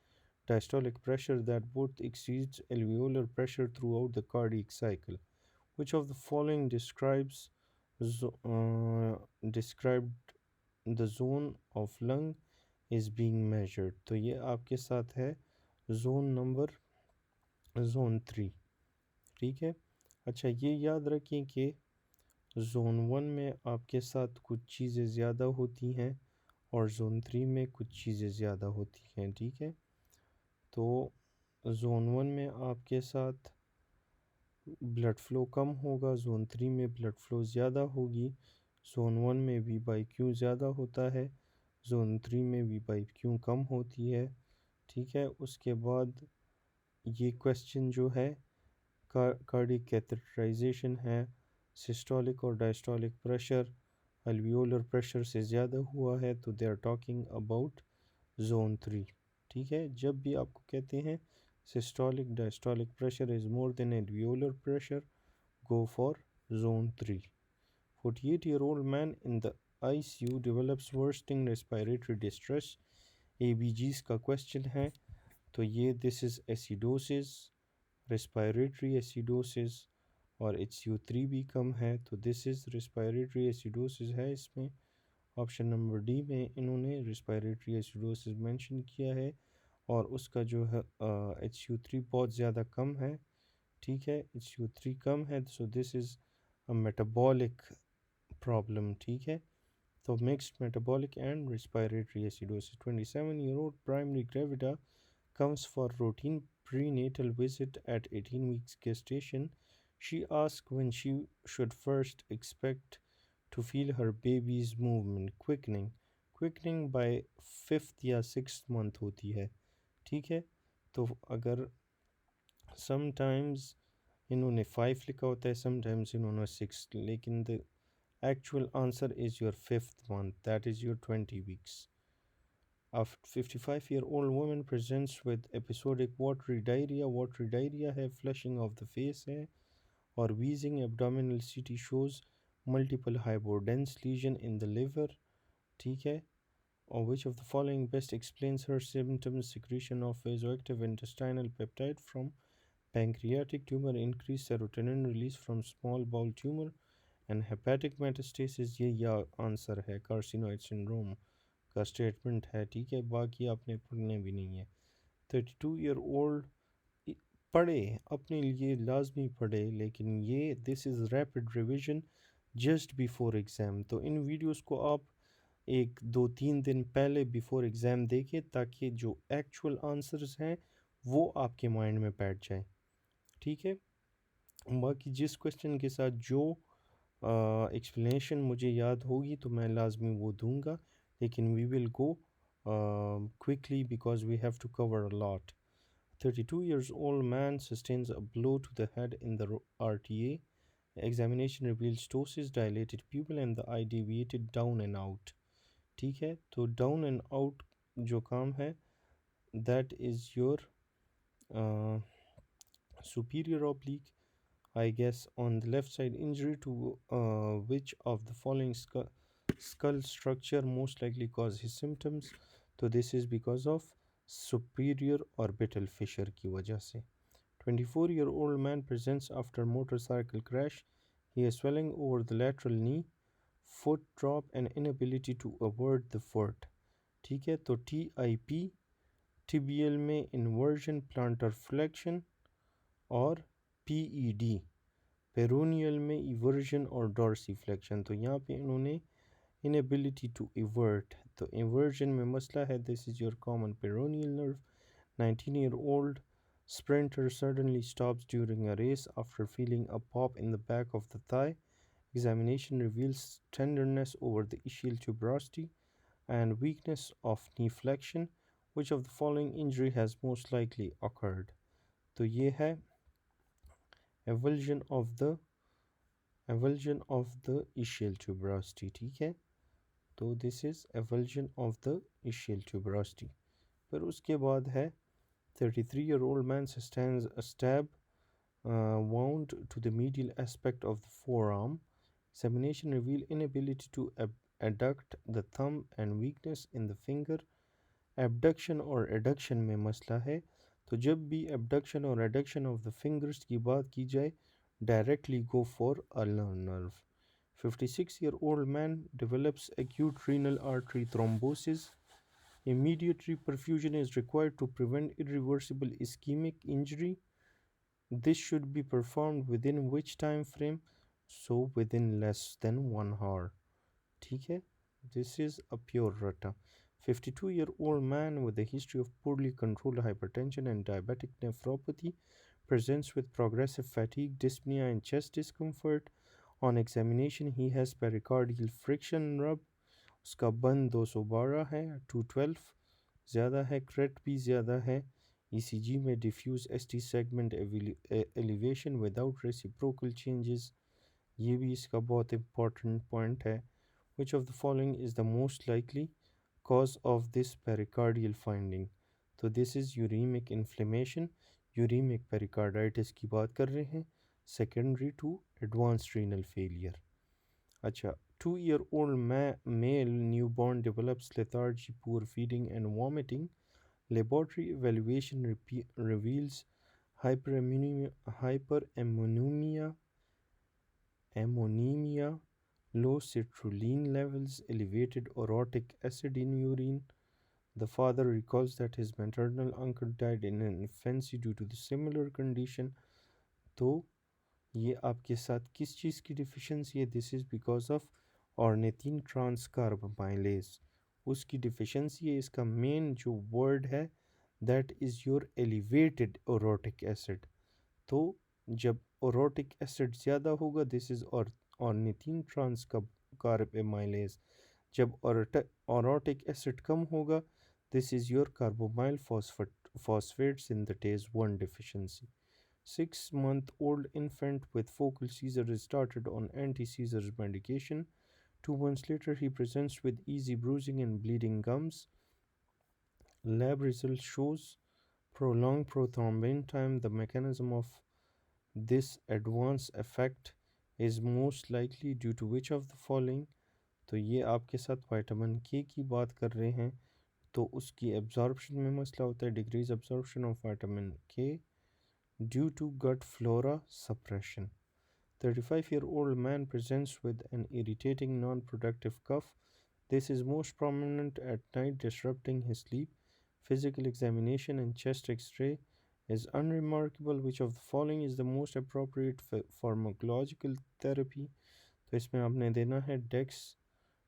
diastolic pressure that both exceeds alveolar pressure throughout the cardiac cycle. Which of the following described the zone of lung is being measured? तो ये आपके साथ है zone 3। ठीक है, अच्छा ये याद रखें कि जोन 1 में आपके साथ कुछ चीज़ें ज़्यादा होती हैं और जोन 3 में कुछ चीज़ें ज़्यादा होती हैं। ठीक है, तो जोन 1 में आपके साथ ब्लड फ़्लो कम होगा, जोन 3 में ब्लड फ़्लो ज़्यादा होगी। जोन 1 में वी बाई क्यू ज़्यादा होता है, जोन 3 में वी बाई क्यू कम होती है। ठीक है, उसके बाद ये क्वेश्चन जो है कार्डिक कैथेटराइजेशन है, सिस्टोलिक और डायस्टोलिक प्रेशर अल्वियोलर प्रेशर से ज़्यादा हुआ है, तो they are talking about zone 3। ठीक है, जब भी आपको कहते हैं systolic diastolic pressure is more than alveolar pressure, go for zone 3. 48-year-old man in the ICU develops worsening respiratory distress. ABGs का क्वेश्चन है, तो ये this is acidosis, respiratory acidosis और HCO3 भी कम है, तो दिस इज़ रेस्पिरेटरी एसिडोसिस है। इसमें ऑप्शन नंबर डी में इन्होंने रेस्पिरेटरी एसिडोसिस मेंशन किया है और उसका जो है HCO3 बहुत ज़्यादा कम है। ठीक है, HCO3 कम है, so this is a metabolic problem. ठीक है, तो mixed metabolic and respiratory acidosis. 27-year-old primary gravida comes for routine prenatal visit at 18 weeks gestation. She asks when she should first expect to feel her baby's movement quickening by 5th या 6th month होती है। ठीक है, तो अगर sometimes इन्होंने 5 लिखा होता है, समटाइम्स इन्होंने 6, लेकिन the actual answer is your 5th month, that is your 20 weeks. A 55-year-old woman presents with episodic watery diarrhea. Watery diarrhea है, flushing of the face है, और wheezing. Abdominal CT shows multiple hypodense lesion in the liver. ठीक है, or which of the following best explains her symptoms? Secretion of vasoactive intestinal peptide from pancreatic tumor, increased serotonin release from small bowel tumor, and hepatic metastasis। ये answer है, carcinoid syndrome का statement है। ठीक है, बाकी आपने पढ़ने भी नहीं है। 32-year-old पढ़े, अपने लिए लाजमी पढ़े, लेकिन ये this is rapid revision. Just before exam. तो इन वीडियोस को आप एक 2-3 दिन पहले बिफोर एग्ज़ाम देखें ताकि जो एक्चुअल आंसर्स हैं वो आपके माइंड में बैठ जाए। ठीक है। बाकी जिस क्वेश्चन के साथ जो एक्सप्लेनेशन मुझे याद होगी तो मैं लाजमी वो दूंगा, लेकिन we will go quickly because we have to cover a lot. 32 years old man sustains a blow to the head in the RTA. Examination reveals ptosis, dilated pupil and the eye deviated down and out. ठीक है, तो down and out जो काम है that is your uh, superior oblique, I guess, on the left side. Injury to which of the following skull structure most likely cause his symptoms? तो this is because of superior orbital fissure की वजह से. 24-year-old man presents after motorcycle crash. He has swelling over the lateral knee, foot drop and inability to avoid the foot. ठीक है, तो TIP tibial में inversion plantar flexion और PED peroneal में eversion और डॉर्सीफ्लेक्शन। तो यहाँ पे इन्होंने इनएबिलिटी टू इवर्ट, तो इवर्जन में मसला है। This is your common peroneal nerve. 19-year-old sprinter suddenly stops during a race after feeling a pop in the back of the thigh. Examination reveals tenderness over the ischial tuberosity and weakness of knee flexion. Which of the following injury has most likely occurred? तो ये है avulsion of the ischial tuberosity। ठीक है, तो this is avulsion of the ischial tuberosity। फिर उसके बाद है 33-year-old man sustains a stab wound to the medial aspect of the forearm. Examination reveal inability to adduct the thumb and weakness in the finger। abduction और adduction में मसला है, तो जब भी abduction और adduction of the fingers की बात की जाए directly go for ulnar nerve। 56-year-old man develops acute renal artery thrombosis. Immediate perfusion is required to prevent irreversible ischemic injury. This should be performed within which time frame? So within less than 1 hour. ठीक है, this is a pure rata। 52-year-old man with a history of poorly controlled hypertension and diabetic nephropathy presents with progressive fatigue, dyspnea and chest discomfort। On examination he has pericardial friction rub, उसका बंद 212 है, 212 ज़्यादा है, crate भी ज़्यादा है। ECG में diffuse ST segment elevation without reciprocal changes, ये भी इसका बहुत important point है। Which of the following is the most likely cause of this pericardial finding? तो this is uremic inflammation, uremic pericarditis की बात कर रहे हैं, secondary to advanced renal failure। अच्छा, 2-year-old male newborn develops lethargy, poor feeding and vomiting। Laboratory evaluation reveals hyperammonemia, low citrulline levels, elevated orotic acid in urine। The father recalls that his maternal uncle died in infancy due to the similar condition। तो ये आपके साथ किस चीज़ की deficiency है? This is because of ornithine transcarbamylase, उसकी deficiency है। इसका मेन जो वर्ड है that is your elevated orotic acid. तो जब ओरोटिक एसिड ज़्यादा होगा दिस इज़ ऑर्निथिन ट्रांसकार्बोमाइलेज। जब ओरोटिक एसिड कम होगा this is your carbamoyl phosphate synthetase 1 deficiency। 6-month-old infant with focal seizure is started on anti-seizure medication. 2 months later, he presents with easy bruising and bleeding gums. Lab result shows prolonged prothrombin time. The mechanism of this adverse effect is most likely due to which of the following? तो ये आपके साथ vitamin के की बात कर रहे हैं, तो उसकी एब्जॉर्प्शन में मसला होता है। डिक्रीज एब्जॉर्प्शन ऑफ विटामिन के due to gut flora suppression। 35-year-old man presents with an irritating non-productive cough. This is most prominent at night, disrupting his sleep. Physical examination and chest x-ray is unremarkable. Which of the following is the most appropriate pharmacological therapy? तो इसमें आपने देना है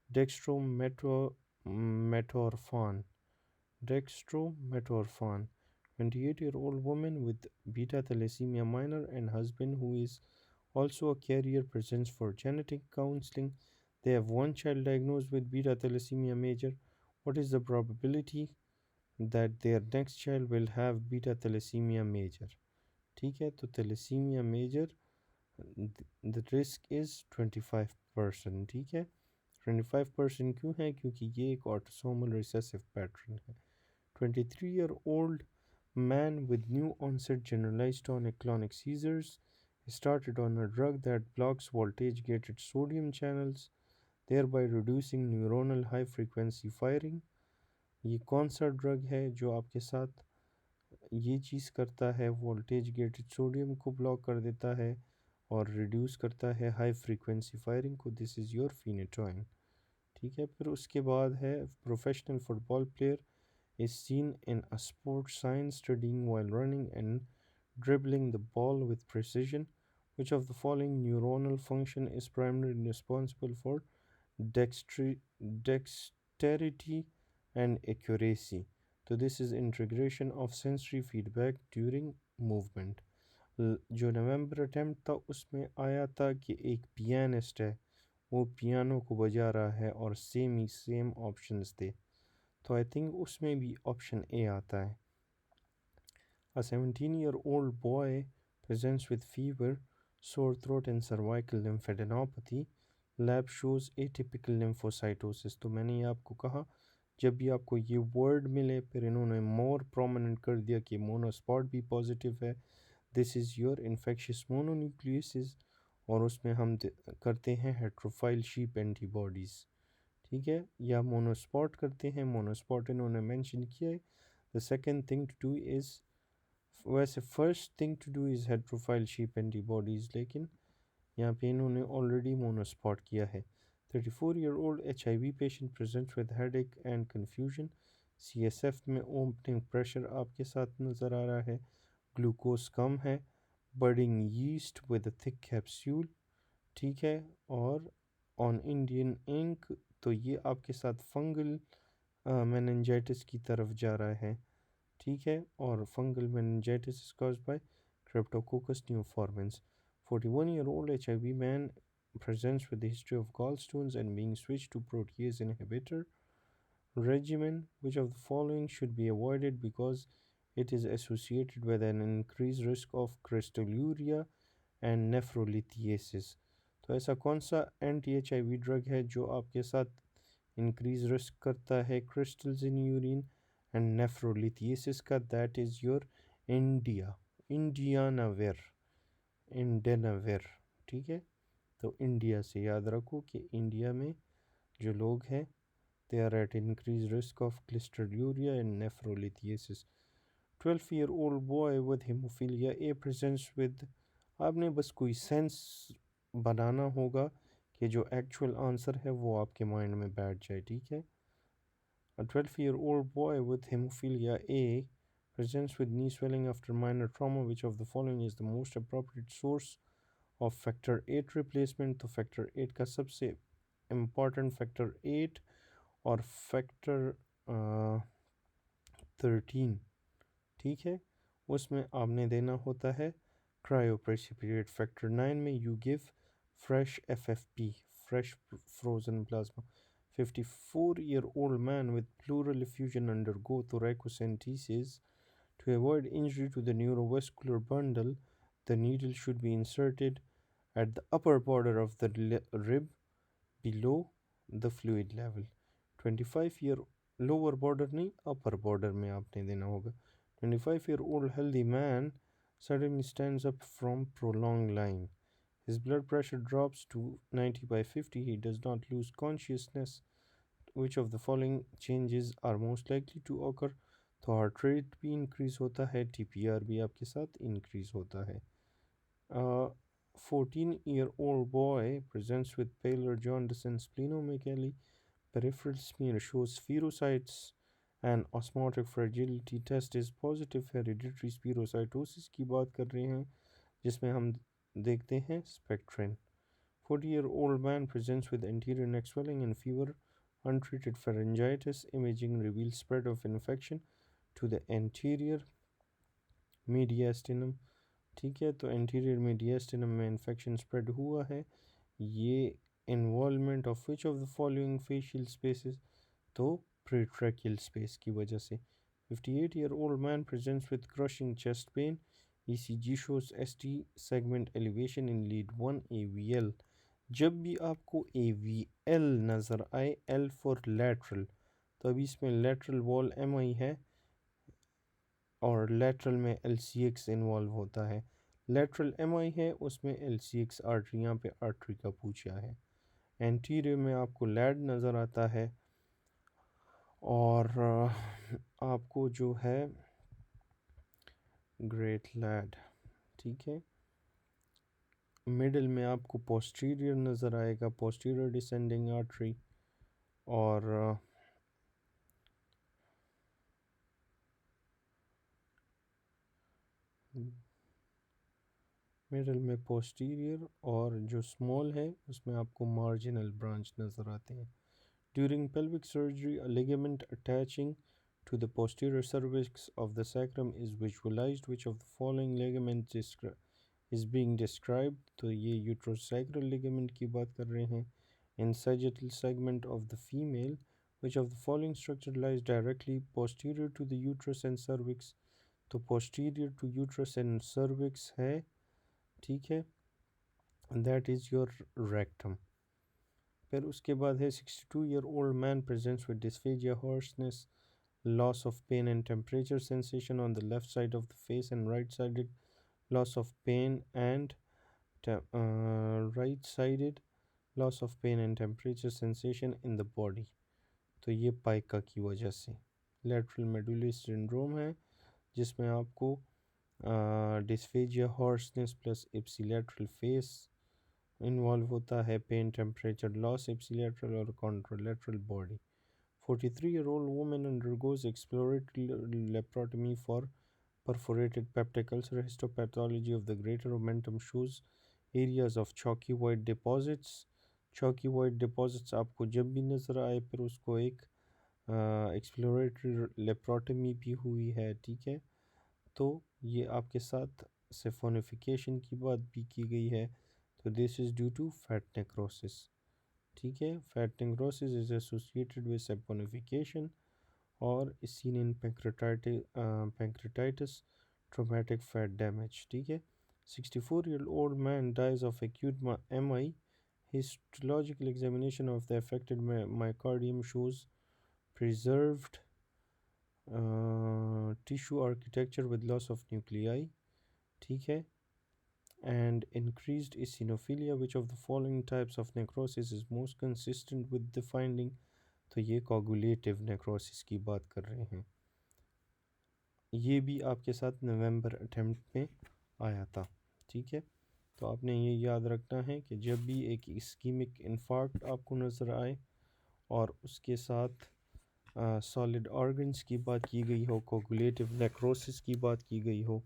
डेक्स्ट्रोमेटोरफान Dextromethorphan, 28-year-old woman with beta thalassemia minor and husband who is also a carrier presents for genetic counseling. They have one child diagnosed with beta thalassemia major. What is the probability that their next child will have beta thalassemia major? ठीक है, तो thalassemia major the risk is 25%. ठीक है, 25% क्यों है? क्योंकि ये एक autosomal recessive pattern है. 23-year-old man with new onset generalized tonic-clonic seizures started on a drug that blocks voltage-gated sodium channels, thereby reducing neuronal high frequency firing. ये कौन सा ड्रग है जो आपके साथ ये चीज़ करता है, वोल्टेज गेटेड सोडियम को ब्लॉक कर देता है और रिड्यूस करता है हाई फ्रीक्वेंसी फायरिंग को? This is your phenytoin. ठीक है, फिर उसके बाद है professional football player is seen in a sports science studying while running and dribbling the ball with precision. Which of the following neuronal function is primarily responsible for dexterity and accuracy? So this is integration of sensory feedback during movement. जो नवंबर attempt था उसमें आया था कि एक pianist है, वो piano को बजा रहा है और सेम ऑप्शंस थे, तो आई थिंक उसमें भी ऑप्शन ए आता है. A 17-year-old boy presents with fever, sore throat and cervical lymphadenopathy. Lab shows atypical lymphocytosis. तो मैंने ये आपको कहा, जब भी आपको ये वर्ड मिले फिर इन्होंने मोर प्रोमिनेंट कर दिया कि मोनोस्पॉट भी पॉजिटिव है. This is your infectious mononucleosis और उसमें हम करते हैं हेट्रोफाइल शीप एंटीबॉडीज़. ठीक है, या मोनोस्पॉट करते हैं, मोनोस्पॉट इन्होंने मेंशन किया है. The second thing to do is, वैसे first thing to do is heterophile sheep antibodies, लेकिन यहाँ पे इन्होंने ऑलरेडी मोनोस्पॉट किया है. 34-year-old HIV patient present with headache and confusion. CSF में ओपनिंग प्रेशर आपके साथ नज़र आ रहा है, ग्लूकोज कम है, budding yeast with a thick capsule. ठीक है, और ऑन इंडियन इंक तो ये आपके साथ फंगल मेनिंजाइटिस की तरफ जा रहा है. ठीक है, और fungal meningitis is caused by Cryptococcus neoformans. 41-year-old HIV man presents with a history of gallstones and being switched to protease inhibitor regimen. Which of the following should be avoided because it is associated with an increased risk of crystalluria and nephrolithiasis? तो ऐसा कौन सा anti HIV drug है जो आपके साथ increase risk करता है crystals in urine and nephrolithiasis का? That is your indinavir. ठीक है, तो इंडिया से याद रखो कि इंडिया में जो लोग हैं they are at increase risk of crystalluria and nephrolithiasis. 12-year-old boy with hemophilia A presents with, आपने बस कोई सेंस बनाना होगा कि जो एक्चुअल आंसर है वो आपके माइंड में बैठ जाए. ठीक है, a 12-year-old boy with hemophilia A presents with knee swelling after minor trauma. Which of the following is the most appropriate source of factor 8 replacement? तो factor 8 का सबसे important factor 8 और factor 13, ठीक है, उसमें आपने देना होता है क्रायोप्रेसिपिटेट. फैक्टर 9 में you give fresh FFP, fresh frozen plasma. 54-year-old man with pleural effusion undergo thoracentesis. To avoid injury to the neurovascular bundle, the needle should be inserted at the upper border of the rib below the fluid level. 25-year lower border नहीं, upper border में आपने देना होगा. 25-year-old healthy man suddenly stands up from prolonged lying. His blood pressure drops to 90/50. He does not lose consciousness. Which of the following changes are most likely to occur? तो heart rate भी increase होता है, TPR भी आपके साथ increase होता है. 14-year-old boy presents with paler jaundice and splenomegaly. Peripheral smear shows spherocytes and osmotic fragility. Test is positive. Hereditary spherocytosis की बात कर रहे हैं जिसमें हम देखते हैं spectrin. 40-year-old man presents with anterior neck swelling and fever, untreated pharyngitis. Imaging reveals spread of infection to the anterior mediastinum. ठीक है, तो एंटीरियर मीडियस्टिनम में इन्फेक्शन स्प्रेड हुआ है। ये involvement of which of the following facial spaces, तो प्रीट्रैकियल space की वजह से। 58-year-old man presents with crushing chest pain. ECG shows ST segment elevation in lead 1 AVL. जब भी आपको AVL नज़र आए, L फॉर लैटरल, तो अभी इसमें लैटरल वॉल MI है और लैटरल में LCX इन्वॉल्व होता है। लैटरल MI है, उसमें LCX आर्टरी, यहाँ पे आर्टरी का पूछा है। एंटीरियर में आपको लैड नज़र आता है और आपको जो है ग्रेट लैड, ठीक है। मिडिल में आपको पोस्टीरियर नज़र आएगा, पोस्टीरियर डिसेंडिंग आर्टरी, और मिडल में पोस्टीरियर, और जो स्मॉल है उसमें आपको मार्जिनल ब्रांच नज़र आते हैं। During pelvic surgery, a ligament attaching to the posterior cervix of the sacrum is visualized. Which of the following ligaments is being described? तो ये यूट्रोसैक्रल लिगामेंट की बात कर रहे हैं। In sagittal segment of the female, which of the following structure lies directly posterior to the uterus and cervix? तो posterior to uterus and cervix है, ठीक है, that is your rectum। फिर उसके बाद है 62-year-old man presents with dysphagia, hoarseness, loss of pain and temperature sensation on the left side of the face, and right-sided loss of pain and right-sided loss of pain and temperature sensation in the body। तो ये पाइका की वजह से lateral medullary syndrome है, जिसमें आपको dysphagia, hoarseness plus ipsilateral face involve होता है, पेन, टेम्परेचर लॉस, इप्सिलेटरल और contralateral body. 43-year-old woman undergoes exploratory laparotomy for perforated peptic ulcer. Histopathology of the greater omentum shows areas of chalky white deposits. chalky white deposits आपको जब भी नज़र आए, फिर उसको एक एक्सप्लोरेटरी लेप्रोटमी भी हुई है, ठीक है। तो ये आपके साथ सिफोनिफिकेशन की बात भी की गई है, तो this is due to fat necrosis, ठीक है। Fat necrosis is associated with saponification और is seen in pancreatitis, traumatic fat damage, ठीक है। 64-year-old man dies of acute MI. Histological examination of the affected myocardium shows preserved tissue architecture with loss of nuclei, ठीक है, and increased eosinophilia. Which of the following types of necrosis is most consistent with the finding? तो ये coagulative necrosis की बात कर रहे हैं। ये भी आपके साथ नवंबर अटेम्प्ट में आया था, ठीक है। तो आपने ये याद रखना है कि जब भी एक इस्कीमिक इन्फार्क्ट आपको नज़र आए और उसके साथ सॉलिड ऑर्गन्स की बात की गई हो, कोगुलेटिव नेक्रोसिस की बात की गई हो,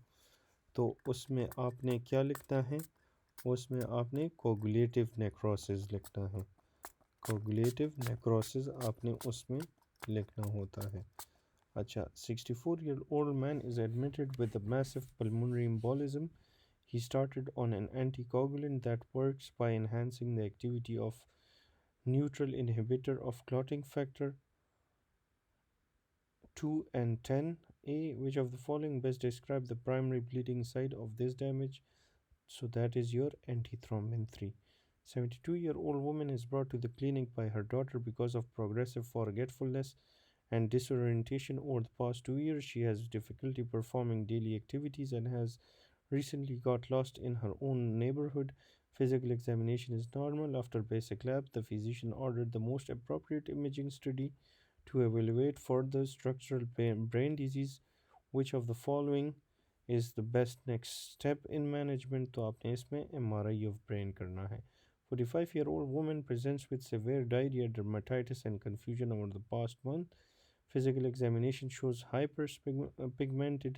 तो उसमें आपने क्या लिखना है? उसमें आपने कोगुलेटिव नेक्रोसिस लिखना है। कोगुलेटिव नेक्रोसिस आपने उसमें लिखना होता है। अच्छा, 64-year-old man is admitted with a massive pulmonary embolism. He started on an anticoagulant that works by enhancing the activity of neutral inhibitor of clotting factor 2 and 10A. Which of the following best describe the primary bleeding site of this damage? So that is your antithrombin 3. 72-year-old woman is brought to the clinic by her daughter because of progressive forgetfulness and disorientation over the past 2 years. She has difficulty performing daily activities and has recently got lost in her own neighborhood. Physical examination is normal. After basic lab, the physician ordered the most appropriate imaging study to evaluate further structural brain disease. Which of the following is the best next step in management? तो आपने इसमें MRI of brain करना है। 45-year-old woman presents with severe diarrhea, dermatitis and confusion over the past month. Physical examination shows hyperpigmented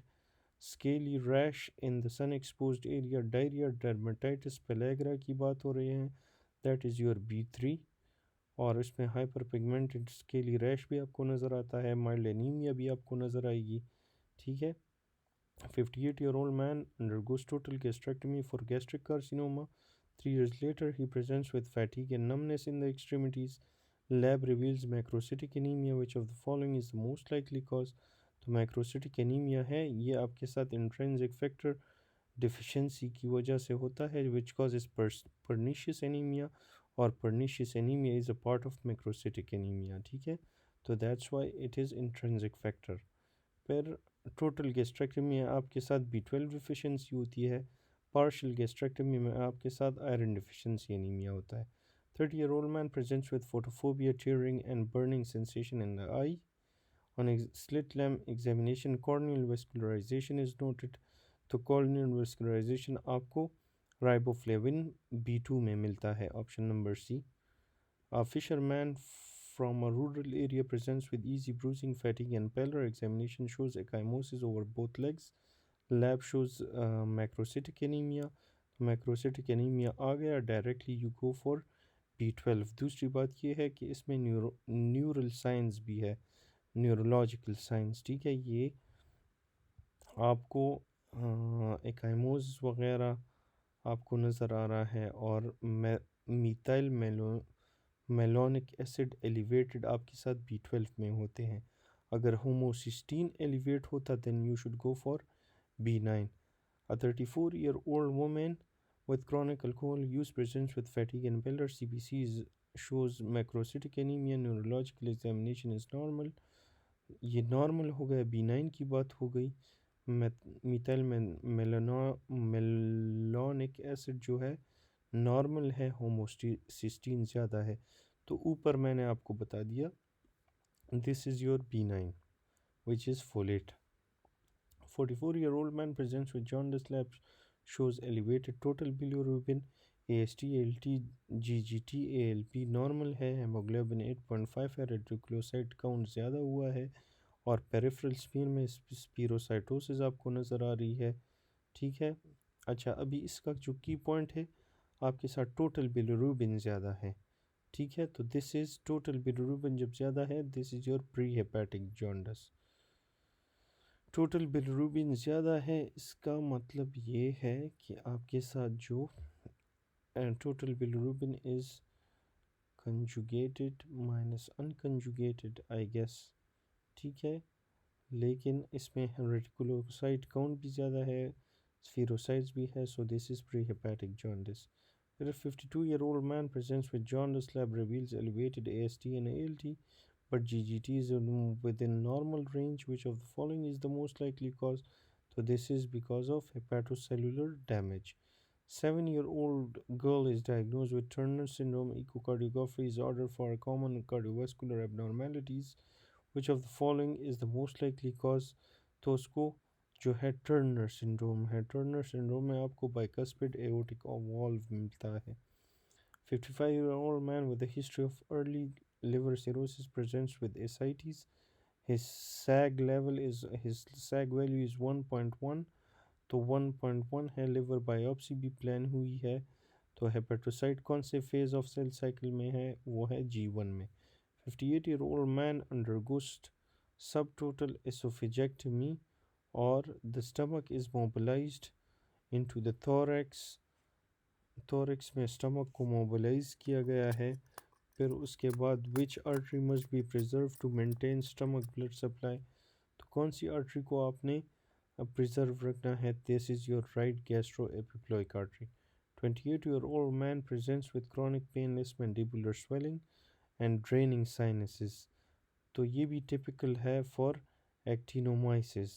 scaly rash in the sun exposed area, diarrhea, dermatitis, pellagra की बात हो रही है, दैट इज़ योर B3। और इसमें hyper pigmented scaly rash भी आपको नज़र आता है, माइल्ड एनीमिया भी आपको नज़र आएगी। ठीक है। 58-year-old man undergoes total gastrectomy for gastric carcinoma. 3 years later, he presents with fatigue and numbness in the extremities. Lab reveals macrocytic anemia. Which of the following is the most likely cause? तो macrocytic anemia है, ये आपके साथ intrinsic factor deficiency की वजह से होता है, which causes pernicious anemia, और pernicious anemia is a part of macrocytic anemia। ठीक है, तो that's why it is intrinsic factor। फिर टोटल गैस्ट्रेक्टमी में आपके साथ B12 डिफिशेंसी होती है। पार्शियल गैस्ट्रेक्टमी में आपके साथ आयरन डिफिशेंसी एनीमिया होता है। 30-year-old man presents with photophobia, tearing and burning sensation in the eye. On a slit lamp examination, corneal vascularization is noted। तो corneal vascularization आपको राइबोफ्लेविन B2 में मिलता है, option number C. A fisherman from a rural area presents with easy bruising, fatigue, and pallor. Examination shows ecchymosis over both legs. Lab shows macrocytic anemia। macrocytic anemia आ गया, directly you go for B12। दूसरी बात यह है कि इसमें neural science भी है, neurological science. ठीक है, ये आपको एकाइमोसिस वगैरह आपको नज़र आ रहा है, और मीथाइल मेलोनिक एसिड एलिवेटेड आपके साथ B12 में होते हैं। अगर होमोसिस्टीन एलिवेट होता then you should go for B9। A 34-year-old woman with chronic alcohol use presents with fatigue and pallor. CBC shows macrocytic anemia. Neurological examination is normal। ये normal हो गया, B9 की बात हो गई। मिथाइल मेलोनिक एसिड जो है normal है, होमोसिस्टीन ज़्यादा है। तो ऊपर मैंने आपको बता दिया, this is your B9 which is folate. 44-year-old man presents with jaundice, lab shows elevated total bilirubin, AST, ALT, GGT, ALP normal है, हेमोग्लोबिन 8.5 है, रेटिकुलोसाइट काउंट ज़्यादा हुआ है, और पेरिफेरल स्मीयर में स्पीरोसाइटोसिस आपको नज़र आ रही है। ठीक है। अच्छा, अभी इसका जो की पॉइंट है, आपके साथ टोटल बिलिरुबिन ज़्यादा है। ठीक है, तो दिस इज़ टोटल बिलिरुबिन जब ज़्यादा है, this is your pre hepatic jaundice. Total bilirubin ज़्यादा है, इसका मतलब ये है कि आपके साथ जो total bilirubin is conjugated minus unconjugated I guess. ठीक है, लेकिन इसमें रेटिकुलोसाइट काउंट भी ज़्यादा है, स्फीरोसाइट्स भी है, so this is pre-hepatic jaundice। There 52-year-old man presents with jaundice, lab reveals elevated AST and ALT, but GGT is within normal range. Which of the following is the most likely cause? So this is because of hepatocellular damage। 7-year-old girl is diagnosed with Turner syndrome. Echocardiography is ordered for common cardiovascular abnormalities। Which of the following is the most likely cause? तो उसको जो है Turner syndrome है। Turner syndrome में आपको bicuspid aortic valve मिलता है। 55-year-old man with a history of early liver cirrhosis presents with ascites। his sag value is 1.1, तो 1.1 है। लिवर बायोप्सी भी प्लान हुई है। तो हेपेटोसाइट कौन से फेज ऑफ सेल साइकिल में है? वो है G1 में। 58-year-old man undergoes subtotal esophagectomy, or the stomach is mobilized into the thorax। thorax में stomach को mobilize किया गया है। फिर उसके बाद which artery must be preserved to maintain stomach blood supply? तो कौन सी artery को आपने प्रिजर्व रखना है? This is your right gastroepiploic artery। 28-year-old man presents with chronic painless mandibular swelling and draining sinuses। तो ये भी typical है for actinomyces।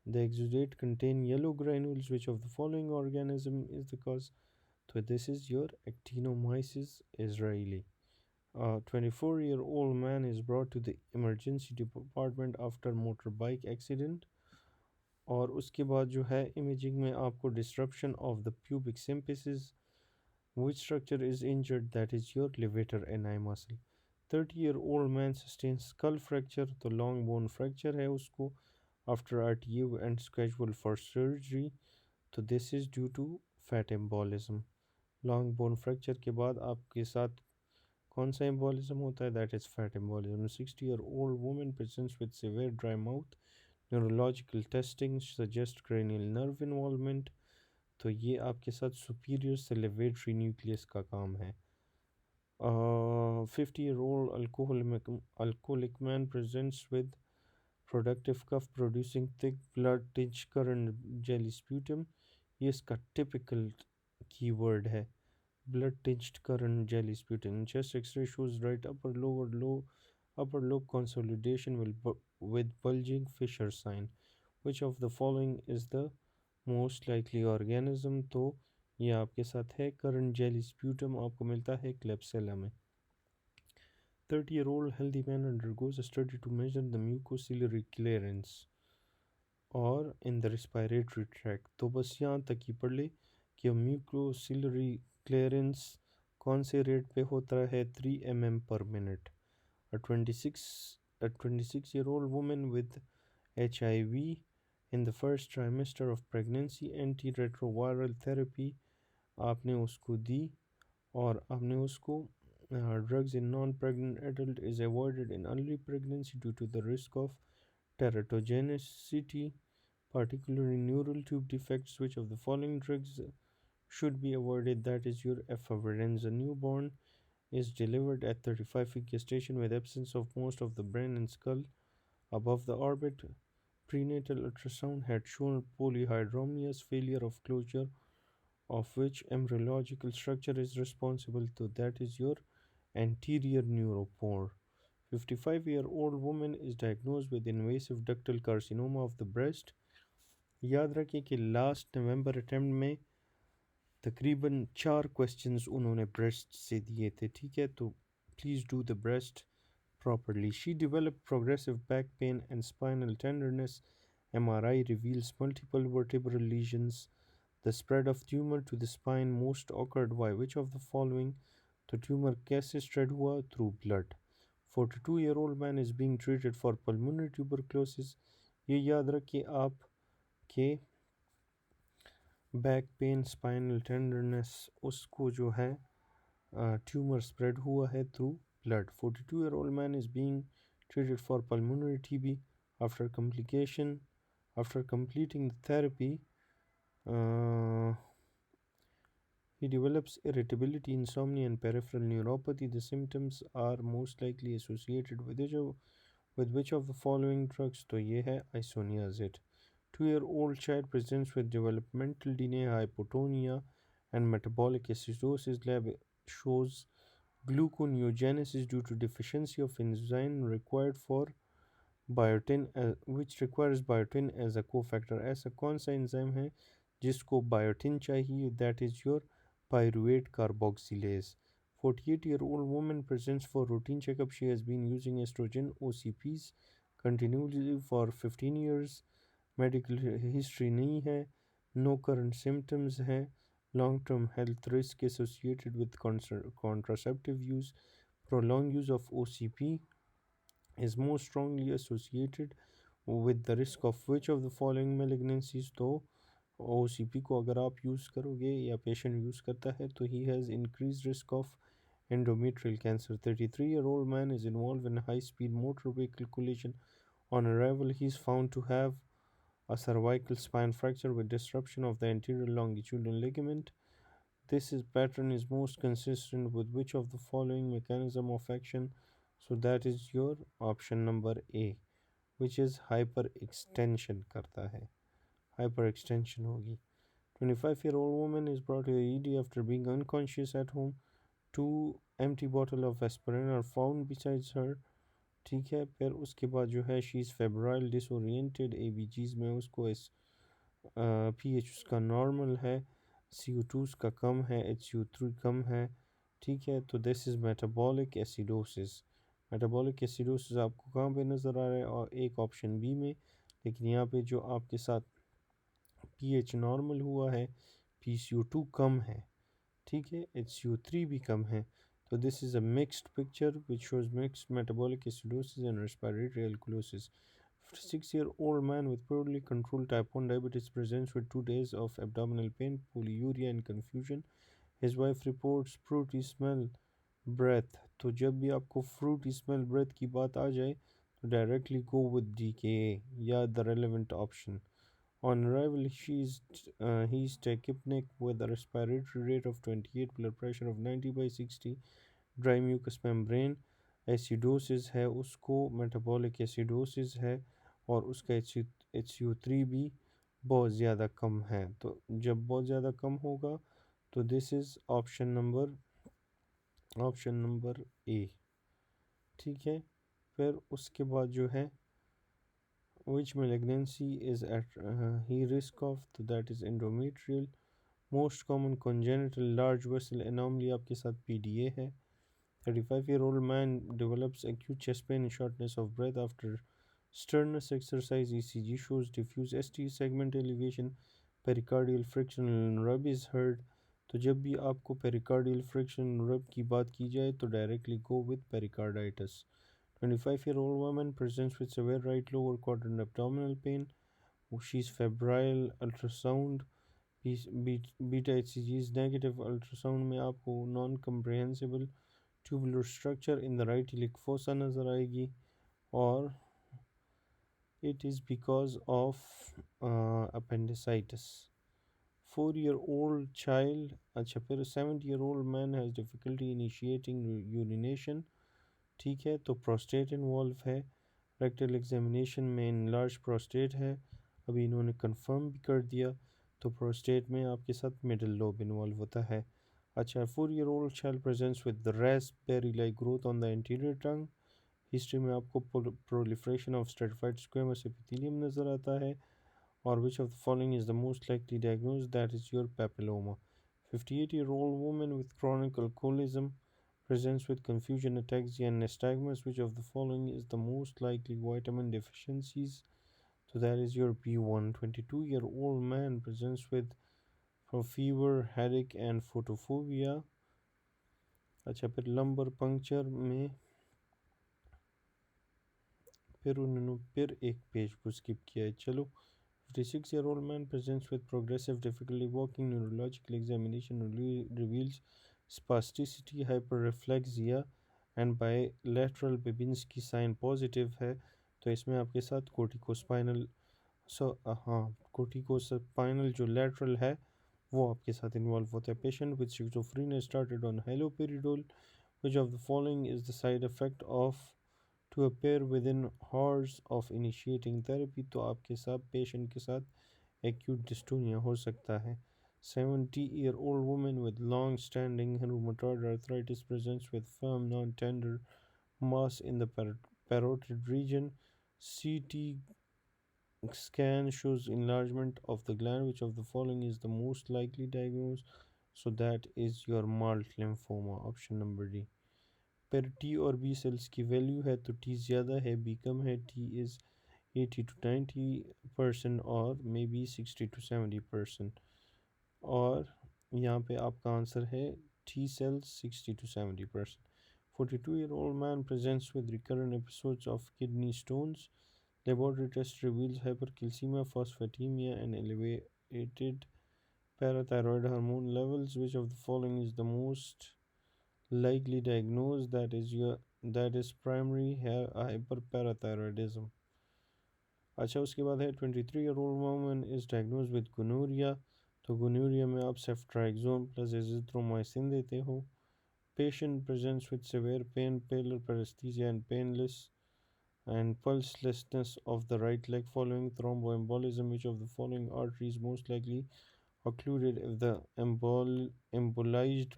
The exudate contain yellow granules। Which of the following organism is the cause? So this is your actinomyces israeli। A 24-year-old man is brought to the emergency department after motorbike accident। और उसके बाद जो है imaging में आपको disruption of the pubic symphysis। Which structure is injured? That is your levator ani muscle। 30-year-old man sustains skull fracture, तो long bone fracture है उसको, after RTU and scheduled for surgery। तो this is due to fat embolism। Long bone fracture के बाद आपके साथ कौन सा एम्बोलिज्म होता है? That is fat embolism. 60-year-old woman presents with severe dry mouth, neurological testing suggest cranial nerve involvement। तो ये आपके साथ सुपीरियर सेलिवेटरी न्यूक्लियस का काम है। 50-year-old alcoholic man presents with productive cough producing thick blood tinged current jelly sputum। ये इसका typical keyword है, blood tinged current jelly sputum। Chest X-ray shows right upper lobe consolidation with bulging fissure sign। Which of the following is the most likely organism? तो ये आपके साथ है current jelly sputum, आपको मिलता है क्लेप्सिला में। 30-year-old healthy man undergoes a study to measure the mucociliary clearance और इन द रिस्पायरेटरी ट्रैक। तो बस यहाँ तक ही पढ़ ले कि म्यूकोसिलरी क्लियरेंस कौन से रेट पे होता है? 3 mm/minute। A 26-year-old woman with HIV in the first trimester of pregnancy, antiretroviral therapy आपने उसको दी और आपने उसको drugs in non-pregnant adult is avoided in early pregnancy due to the risk of teratogenicity, particularly neural tube defects. Which of the following drugs should be avoided? That is your efavirenz. A newborn is delivered at 35-week gestation with absence of most of the brain and skull above the orbit. Prenatal ultrasound had shown polyhydramnios, failure of closure of which embryological structure is responsible. So that is your anterior neuropore. 55-year-old woman is diagnosed with invasive ductal carcinoma of the breast। याद रखिए कि last नवंबर attempt में तकरीबन 4 questions उन्होंने breast से दिए थे, ठीक है? तो please do the breast properly. She developed progressive back pain and spinal tenderness. MRI reveals multiple vertebral lesions. The spread of tumor to the spine most occurred by which of the following? तो tumor कैसे spread हुआ? Through blood। 42-year-old man is being treated for pulmonary tuberculosis। ये याद रखिए आप कि back pain, spinal tenderness, उसको जो है ट्यूमर स्प्रेड हुआ है through blood. 42-year-old man is being treated for pulmonary TB after complication after completing the therapy. He develops irritability, insomnia, and peripheral neuropathy. The symptoms are most likely associated with which of the following drugs? तो ये है isoniazid। 2-year-old child presents with developmental delay, hypotonia, and metabolic acidosis. Lab shows gluconeogenesis due to deficiency of enzyme required for biotin, which requires biotin as a cofactor। ऐसा कौन सा enzyme है जिसको biotin चाहिए? That is your pyruvate carboxylase। 48-year-old woman presents for routine checkup. She has been using estrogen OCPs continuously for 15 years। Medical history नहीं है, no current symptoms हैं, long term health risk associated with contraceptive use. prolonged use of OCP is more strongly associated with the risk of which of the following malignancies? तो OCP को अगर आप use करोगे या patient use करता है तो he has increase risk of endometrial cancer। 33-year-old man is involved in a high-speed motor vehicle collision. On arrival, he is found to have a cervical spine fracture with disruption of the anterior longitudinal ligament. This pattern is most consistent with which of the following mechanism of action? So that is your option number A, which is hyperextension करता है, hyperextension होगी। 25-year-old woman is brought to the ED after being unconscious at home. 2 empty bottle of aspirin are found besides her। ठीक है, फिर उसके बाद जो है she is febrile disoriented, ABGs में उसको pH उसका नॉर्मल है, CO2 उसका कम है, HCO3 कम है। ठीक है, तो this is metabolic acidosis. Metabolic acidosis आपको कहाँ पे नज़र आ रहा है? और एक ऑप्शन बी में, लेकिन यहाँ पे जो आपके साथ pH नॉर्मल हुआ है, PCO2 कम है, ठीक है, HCO3 भी कम है। So this is a mixed picture which shows mixed metabolic acidosis and respiratory alkalosis। 56-year-old man with poorly controlled type 1 diabetes presents with 2 days of abdominal pain, polyuria, and confusion. His wife reports fruity smell breath. तो जब भी आपको fruity smell breath की बात आ जाए तो directly go with DKA या the relevant option. On arrival, he's tachypnic with a respiratory rate of 28, blood pressure of 90 by 60, dry mucous membrane, acidosis है उसको, मेटाबॉलिक एसिडोसिस है और उसका HCO3 भी बहुत ज़्यादा कम है। तो जब बहुत ज़्यादा कम होगा तो this is option number A. ठीक है, फिर उसके बाद जो है which malignancy is at he risk of, तो that is endometrial। Most common congenital large vessel anomaly आपके साथ PDA है। 35-year-old man develops acute chest pain and shortness of breath after strenuous exercise. ECG shows diffuse ST segment elevation, pericardial friction and rub is heard। तो जब भी आपको pericardial friction rub की बात की जाए तो directly go with pericarditis। 25-year-old woman presents with severe right lower quadrant abdominal pain. She's febrile, ultrasound beta HCG is negative, ultrasound में आपको non comprehensible tubular structure in the right iliac fossa नज़र आएगी और it is because of appendicitis। 4-year-old child, अच्छा फिर 70-year-old man has difficulty initiating urination। ठीक है, तो prostate involve है। रेक्टल एग्जामिनेशन में इनलार्ज प्रोस्टेट है, अभी इन्होंने कंफर्म भी कर दिया। तो प्रोस्टेट में आपके साथ मिडल लोब इन्वॉल्व होता है। अच्छा, 4-year-old child presents with raspberry like growth on the anterior tongue। History में आपको proliferation of stratified squamous epithelium नज़र आता है और विच of the following is the most likely diagnose, that is your papilloma. 58-year-old woman with chronic alcoholism presents with confusion, ataxia, and nystagmus. Which of the following is the most likely vitamin deficiencies? So that is your B1. 22-year-old man presents with fever, headache, and photophobia। अच्छा, फिर lumbar puncture में फिर उन्होंने फिर एक page को skip किया है। चलो, 56-year-old man presents with progressive difficulty walking, neurological examination reveals spasticity, hyperreflexia and bilateral Babinski sign positive है। तो इसमें आपके साथ कोर्टिकोस्पाइनल हाँ, कोर्टिकोस्पाइनल जो लैटरल है वो आपके साथ इन्वॉल्व होता है। Patient with schizophrenia started on haloperidol. Which of the following is the side effect of to appear within hours of initiating therapy. तो आपके साथ पेशेंट के साथ एक्यूट डिस्टोनिया हो सकता है। 70-year-old woman with long-standing rheumatoid arthritis presents with firm, non-tender mass in the parotid region. CT scan shows enlargement of the gland. Which of the following is the most likely diagnosis? So that is your mild lymphoma, option number D। पर T और B sales की value है तो T ज़्यादा है, B कम है। T is 80 to 90% और may be 60 to 70%। और यहाँ पे आपका आंसर है T cells 60 to 70%। 42-year-old man presents with recurrent episodes of kidney stones. Laboratory test reveals hypercalcemia, phosphatemia, and elevated parathyroid hormone levels. Which of the following is the most likely diagnosis? That is primary hyperparathyroidism। अच्छा, उसके बाद है 23-year-old woman is diagnosed with gonorrhea। तो gonorrhoea में आप ceftriaxone plus azithromycin देते हो। Patient presents with severe pain, pallor paraesthesia and painless and pulselessness of the right leg following thromboembolism. Which of the following artery is most likely occluded if the embolized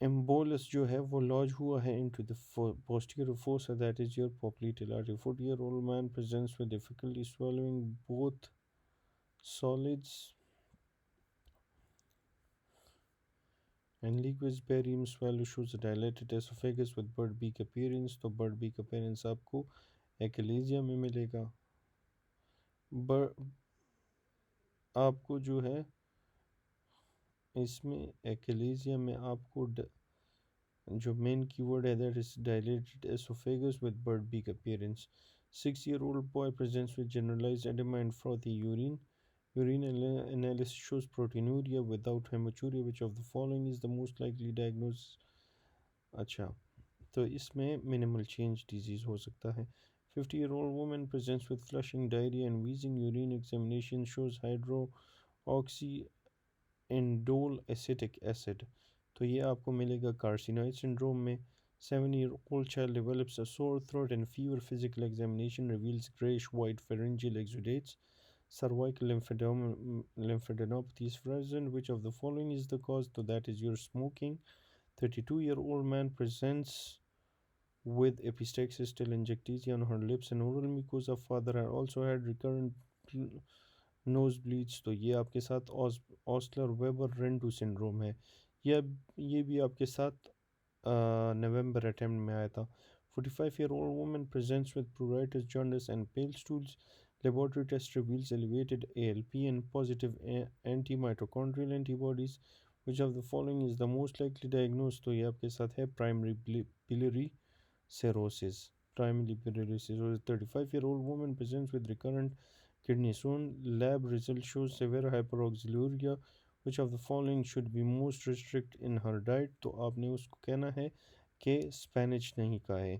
embolus जो है वो lodge हुआ है into the posterior fossa, that is your popliteal artery। 40-year-old man presents with difficulty swallowing both solids and liquids। barium swallow shows a dilated esophagus with bird beak appearance। तो bird beak appearance आपको एक्लेजिया में मिलेगा। आपको जो है इसमें एक्लेजिया में आपको जो मेन कीवर्ड है that is dilated esophagus with bird beak appearance। 6-year-old boy presents with generalized edema and frothy urine। Urine analysis shows proteinuria without hematuria. Which of the following is the most likely diagnosis? अच्छा, तो इसमें minimal change disease हो सकता है. 50-year-old woman presents with flushing, diarrhea and wheezing. Urine examination shows hydroxyindole acetic acid. तो ये आपको मिलेगा carcinoid syndrome में. 7-year-old child develops a sore throat and fever. Physical examination reveals grayish white pharyngeal exudates. Cervical lymphadenopathy is present. Which of the following is the cause? So that is your smoking. 32-year-old man presents with epistaxis still injectasia on her lips and oral mucosa. Father had also had recurrent nose bleeds. तो ये आपके साथ ऑस्लर weber रेंडू syndrome है. ये भी आपके साथ नवंबर attempt में आया था. 45-year-old woman presents with pruritus, jaundice and pale stools. Laboratory test reveals elevated ALP and positive anti-mitochondrial antibodies. Which of the following is the most likely diagnosed? तो ये आपके साथ है primary biliary cirrhosis. Primary biliary cirrhosis. 35-year-old woman presents with recurrent kidney stone. Lab result shows severe hyperoxaluria. Which of the following should be most restrict in her diet? तो आपने उसको कहना है कि स्पेनिश नहीं खाए.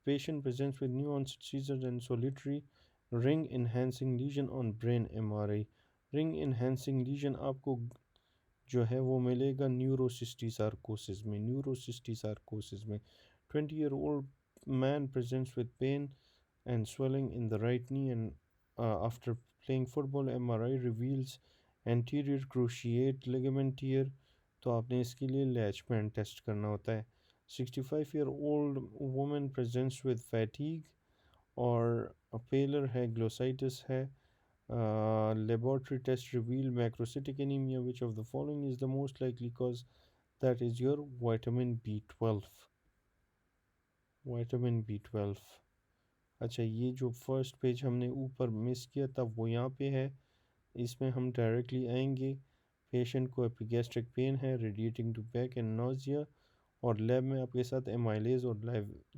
Patient presents with new onset seizures and solitary ring enhancing lesion on brain MRI. Ring enhancing lesion आपको जो है वो मिलेगा न्यूरोसिस्टिसार्कोसिस में. 20-year-old man presents with pain and swelling in the right knee and after playing football. MRI reveals anterior cruciate ligament tear. तो आपने इसके लिए लैचमैन टेस्ट करना होता है. 65-year-old woman presents with fatigue और पेलर है, ग्लोसाइटिस है. Laboratory test reveal macrocytic anemia. Which of the following is the most likely cause? That is your vitamin B12. Vitamin B12. अच्छा, ये जो फर्स्ट पेज हमने ऊपर मिस किया था वो यहाँ पे है. इसमें हम डायरेक्टली आएंगे. पेशेंट को एपिगैस्ट्रिक पेन है, radiating to back and nausea. और लैब में आपके साथ एमाइलेज और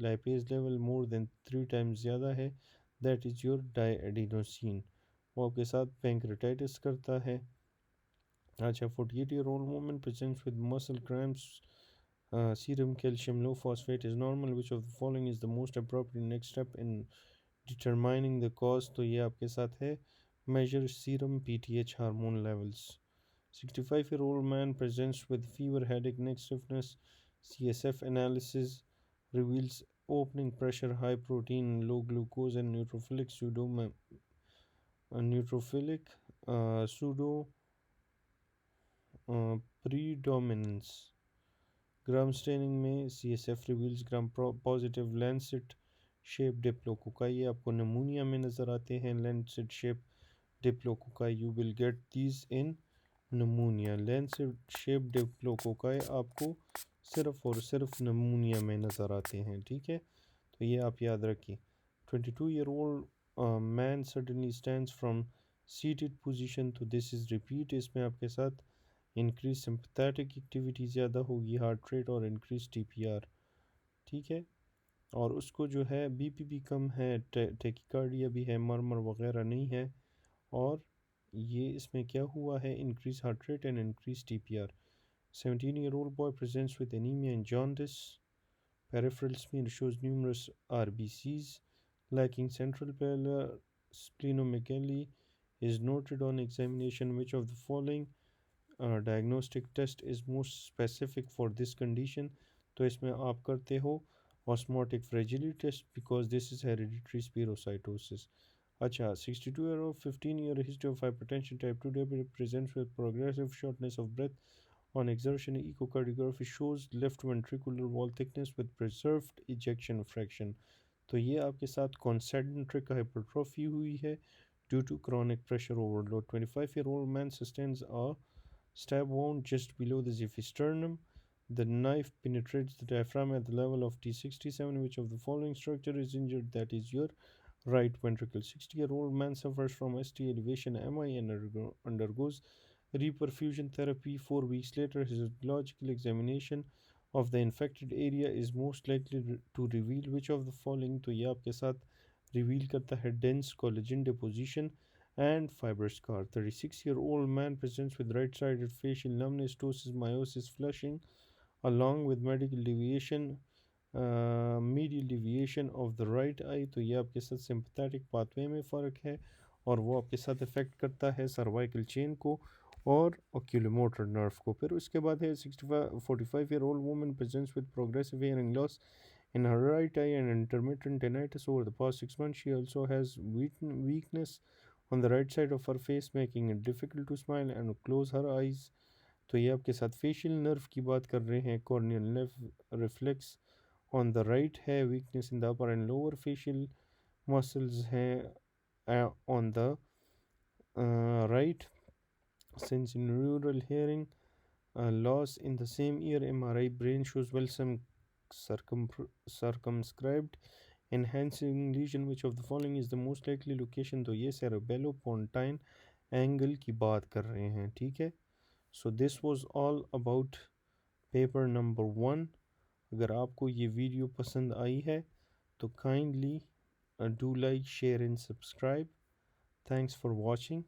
lipase level more than 3 times ज़्यादा है. That is your diagnosis. वो आपके साथ पैंक्रेटाइटिस करता है. अच्छा, 48-year-old woman presents with muscle cramps. Serum calcium low phosphate is normal. Which of the following is the most appropriate next step in determining the cause? तो ये आपके साथ है measure serum PTH hormone levels. 65-year-old man presents with fever, headache, neck stiffness. CSF analysis reveals opening pressure, high protein, low glucose, and neutrophilic pseudo predominance. Gram staining में CSF reveals gram positive Lancet shape diplococci. ये आपको नमूनिया में नज़र आते हैं. Lancet shape diplococci, you will get these in नमूनिया. Lancet shape diplococci आपको सिर्फ और सिर्फ नमूनिया में नज़र आते हैं. ठीक है, तो ये आप याद रखिए. 22-year-old man suddenly stands from seated position. तो दिस इज़ रिपीट. इसमें आपके साथ इंक्रीज सिंपैथेटिक एक्टिविटी ज़्यादा होगी, हार्ट रेट और इंक्रीज TPR. ठीक है, और उसको जो है BP भी कम है, टेकिकार्डिया भी है, मरमर वगैरह नहीं है. और ये इसमें क्या हुआ है? Increase heart rate and increase TPR. 17-year-old boy presents with anemia and jaundice. Peripheral smear shows numerous RBCs lacking central splenomegaly is noted on examination. Which of the following diagnostic test is most specific for this condition? तो इसमें आप करते हो osmotic fragility test because this is hereditary spherocytosis. अच्छा, 62-year-old 15-year history of hypertension, type 2 diabetes, presents with progressive shortness of breath on exertion. Echocardiography shows left ventricular wall thickness with preserved ejection fraction. तो ये आपके साथ concentric hypertrophy हुई है due to chronic pressure overload. 25-year-old man sustains a stab wound just below the xiphisternum. The knife penetrates the diaphragm at the level of T67. Which of the following structure is injured? That is your right ventricle. 60-year-old man suffers from ST elevation MI and undergoes reperfusion therapy. 4 weeks later, histological examination of the infected area is most likely to reveal which of the following. तो ये आपके साथ reveal करता है dense collagen deposition and fiber scar. 36-year-old man presents with right-sided facial numbness, ptosis, meiosis, flushing, along with medical deviation, medial deviation of the right I. तो ये आपके साथ सिंपथेटिक पाथवे में फ़र्क है और वो आपके साथ इफ़ेक्ट करता है सर्वाइकल चेन को और ओक्यूलोमोटर नर्व को। फिर उसके बाद है 45-year-old woman presents with progressive hearing loss in her right eye and intermittent tinnitus over the past 6 months. She also has weakness on the right side of her face, making it difficult to smile and close her eyes. तो ये आपके साथ facial nerve की बात कर रहे हैं। Corneal reflex on the right है, weakness in the upper and lower facial muscles हैं on the right, sensorineural hearing loss in the same ear. MRI brain shows well some circumscribed enhancing lesion. Which of the following is the most likely location? तो ये cerebellopontine angle की बात कर रहे हैं, ठीक है। So this was all about paper number 1। अगर आपको ये वीडियो पसंद आई है तो kindly do like, share and subscribe. Thanks for watching.